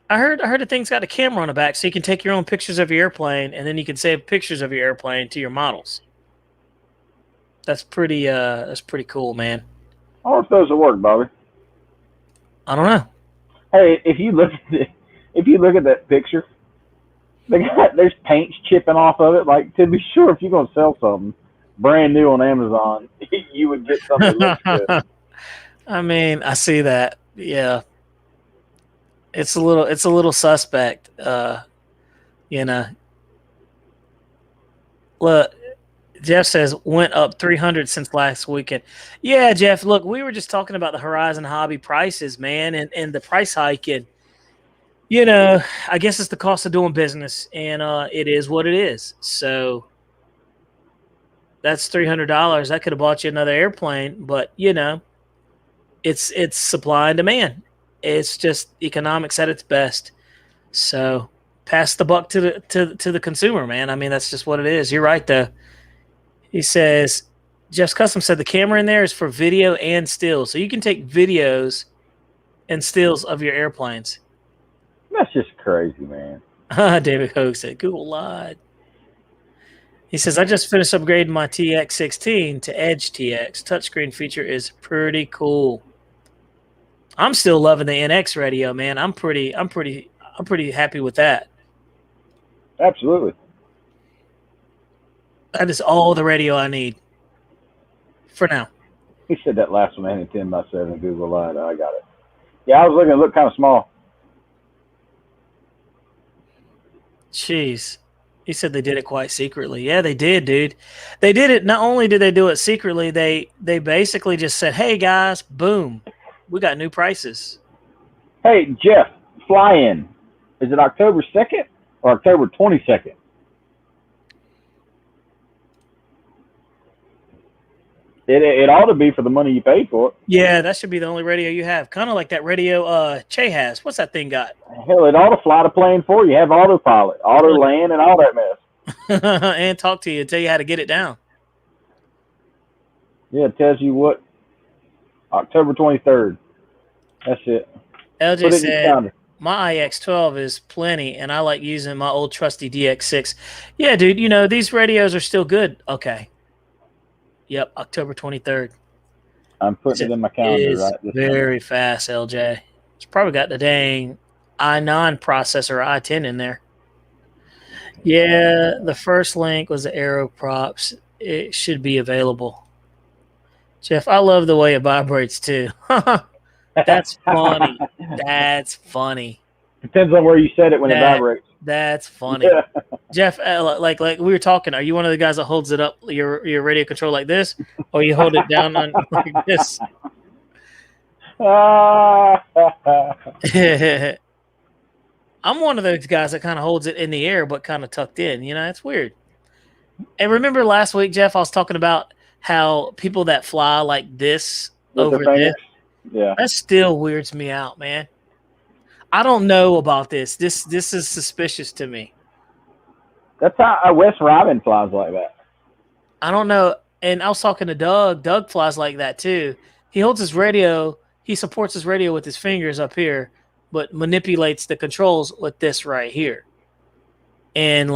I heard the thing's got a camera on the back, so you can take your own pictures of your airplane, and then you can save pictures of your airplane to your models. That's pretty cool, man. I wonder if those will work, Bobby. I don't know. Hey, if you look at that picture, there's paint chipping off of it. Like, to be sure, if you're gonna sell something brand new on Amazon, you would get something that looks good. I mean, I see that. Yeah. It's a little suspect. You know. Look, Jeff says went up 300 since last weekend. Yeah, Jeff, look, we were just talking about the Horizon Hobby prices, man, and the price hike, and I guess it's the cost of doing business, and it is what it is. So that's $300. That could have bought you another airplane, but it's supply and demand. It's just economics at its best. So pass the buck to the consumer, man. I mean, that's just what it is. You're right, though. He says, Jeff's Custom said the camera in there is for video and stills. So you can take videos and stills of your airplanes. That's just crazy, man. David Hogue said, Google lied. He says, I just finished upgrading my TX16 to Edge TX. Touchscreen feature is pretty cool. I'm still loving the NX radio, man. I'm pretty happy with that. Absolutely. That is all the radio I need for now. He said that last one ended 10x7 Google lied. I got it. Yeah, I was looking. It looked kind of small. Jeez. He said they did it quite secretly. Yeah, they did, dude. They did it. Not only did they do it secretly, they basically just said, hey, guys, boom, we got new prices. Hey, Jeff, fly-in. Is it October 2nd or October 22nd? It ought to be for the money you paid for it. Yeah, that should be the only radio you have. Kind of like that radio Che has. What's that thing got? Hell, it ought to fly the plane for you. Have autopilot, auto land, and all that mess. And talk to you, tell you how to get it down. Yeah, it tells you what. October 23rd. That's it. LJ said, my IX12 is plenty, and I like using my old trusty DX6. Yeah, dude, these radios are still good. Okay. Yep, October 23rd. I'm putting it in my calendar right this very fast, LJ. It's probably got the dang i9 processor, i10 in there. Yeah, the first link was the Aero props. It should be available. Jeff, I love the way it vibrates too. That's funny. That's funny. Depends on where you set it when it vibrates. That's funny. Yeah. Jeff, like we were talking, are you one of the guys that holds it up, your radio control like this, or you hold it down on like this? I'm one of those guys that kind of holds it in the air but kind of tucked in. It's weird. And remember last week, Jeff, I was talking about how people that fly like this with over this, yeah, that still weirds me out, man. I don't know about this. This is suspicious to me. That's how Wes Robin flies like that. I don't know. And I was talking to Doug. Doug flies like that too. He holds his radio. He supports his radio with his fingers up here, but manipulates the controls with this right here. And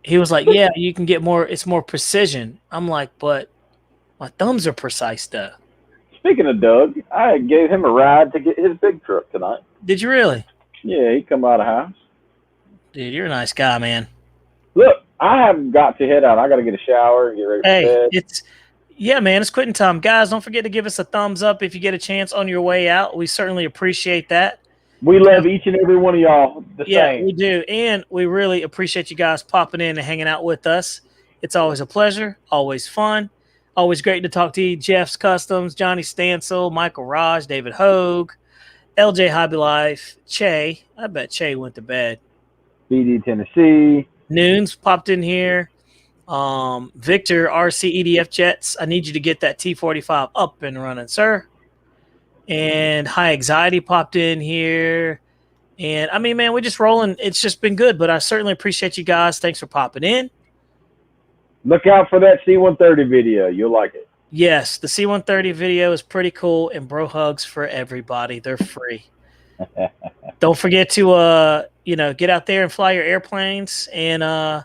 he was like, yeah, you can get more. It's more precision. I'm like, but my thumbs are precise though. Speaking of Doug, I gave him a ride to get his big truck tonight. Did you really? Yeah, he come out of the house. Dude, you're a nice guy, man. Look, I have got to head out. I got to get a shower and get ready for bed. Man, it's quitting time. Guys, don't forget to give us a thumbs up if you get a chance on your way out. We certainly appreciate that. We love each and every one of y'all the same. Yeah, we do. And we really appreciate you guys popping in and hanging out with us. It's always a pleasure, always fun. Always great to talk to you. Jeff's Customs, Johnny Stansel, Michael Raj, David Hogue, LJ Hobby Life, Che. I bet Che went to bed. BD Tennessee. Noons popped in here. Victor RC EDF Jets. I need you to get that T45 up and running, sir. And High Anxiety popped in here. And I mean, man, we're just rolling. It's just been good, but I certainly appreciate you guys. Thanks for popping in. Look out for that C-130 video. You'll like it. Yes, the C-130 video is pretty cool, and bro hugs for everybody. They're free. Don't forget to get out there and fly your airplanes and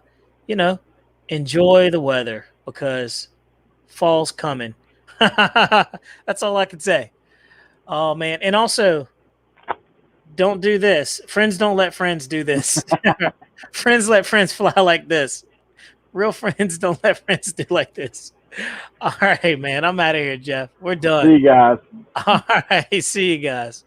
enjoy the weather because fall's coming. That's all I can say. Oh man, and also don't do this. Friends don't let friends do this. Friends let friends fly like this. Real friends don't let friends do like this. All right, man. I'm out of here, Jeff. We're done. See you guys. All right. See you guys.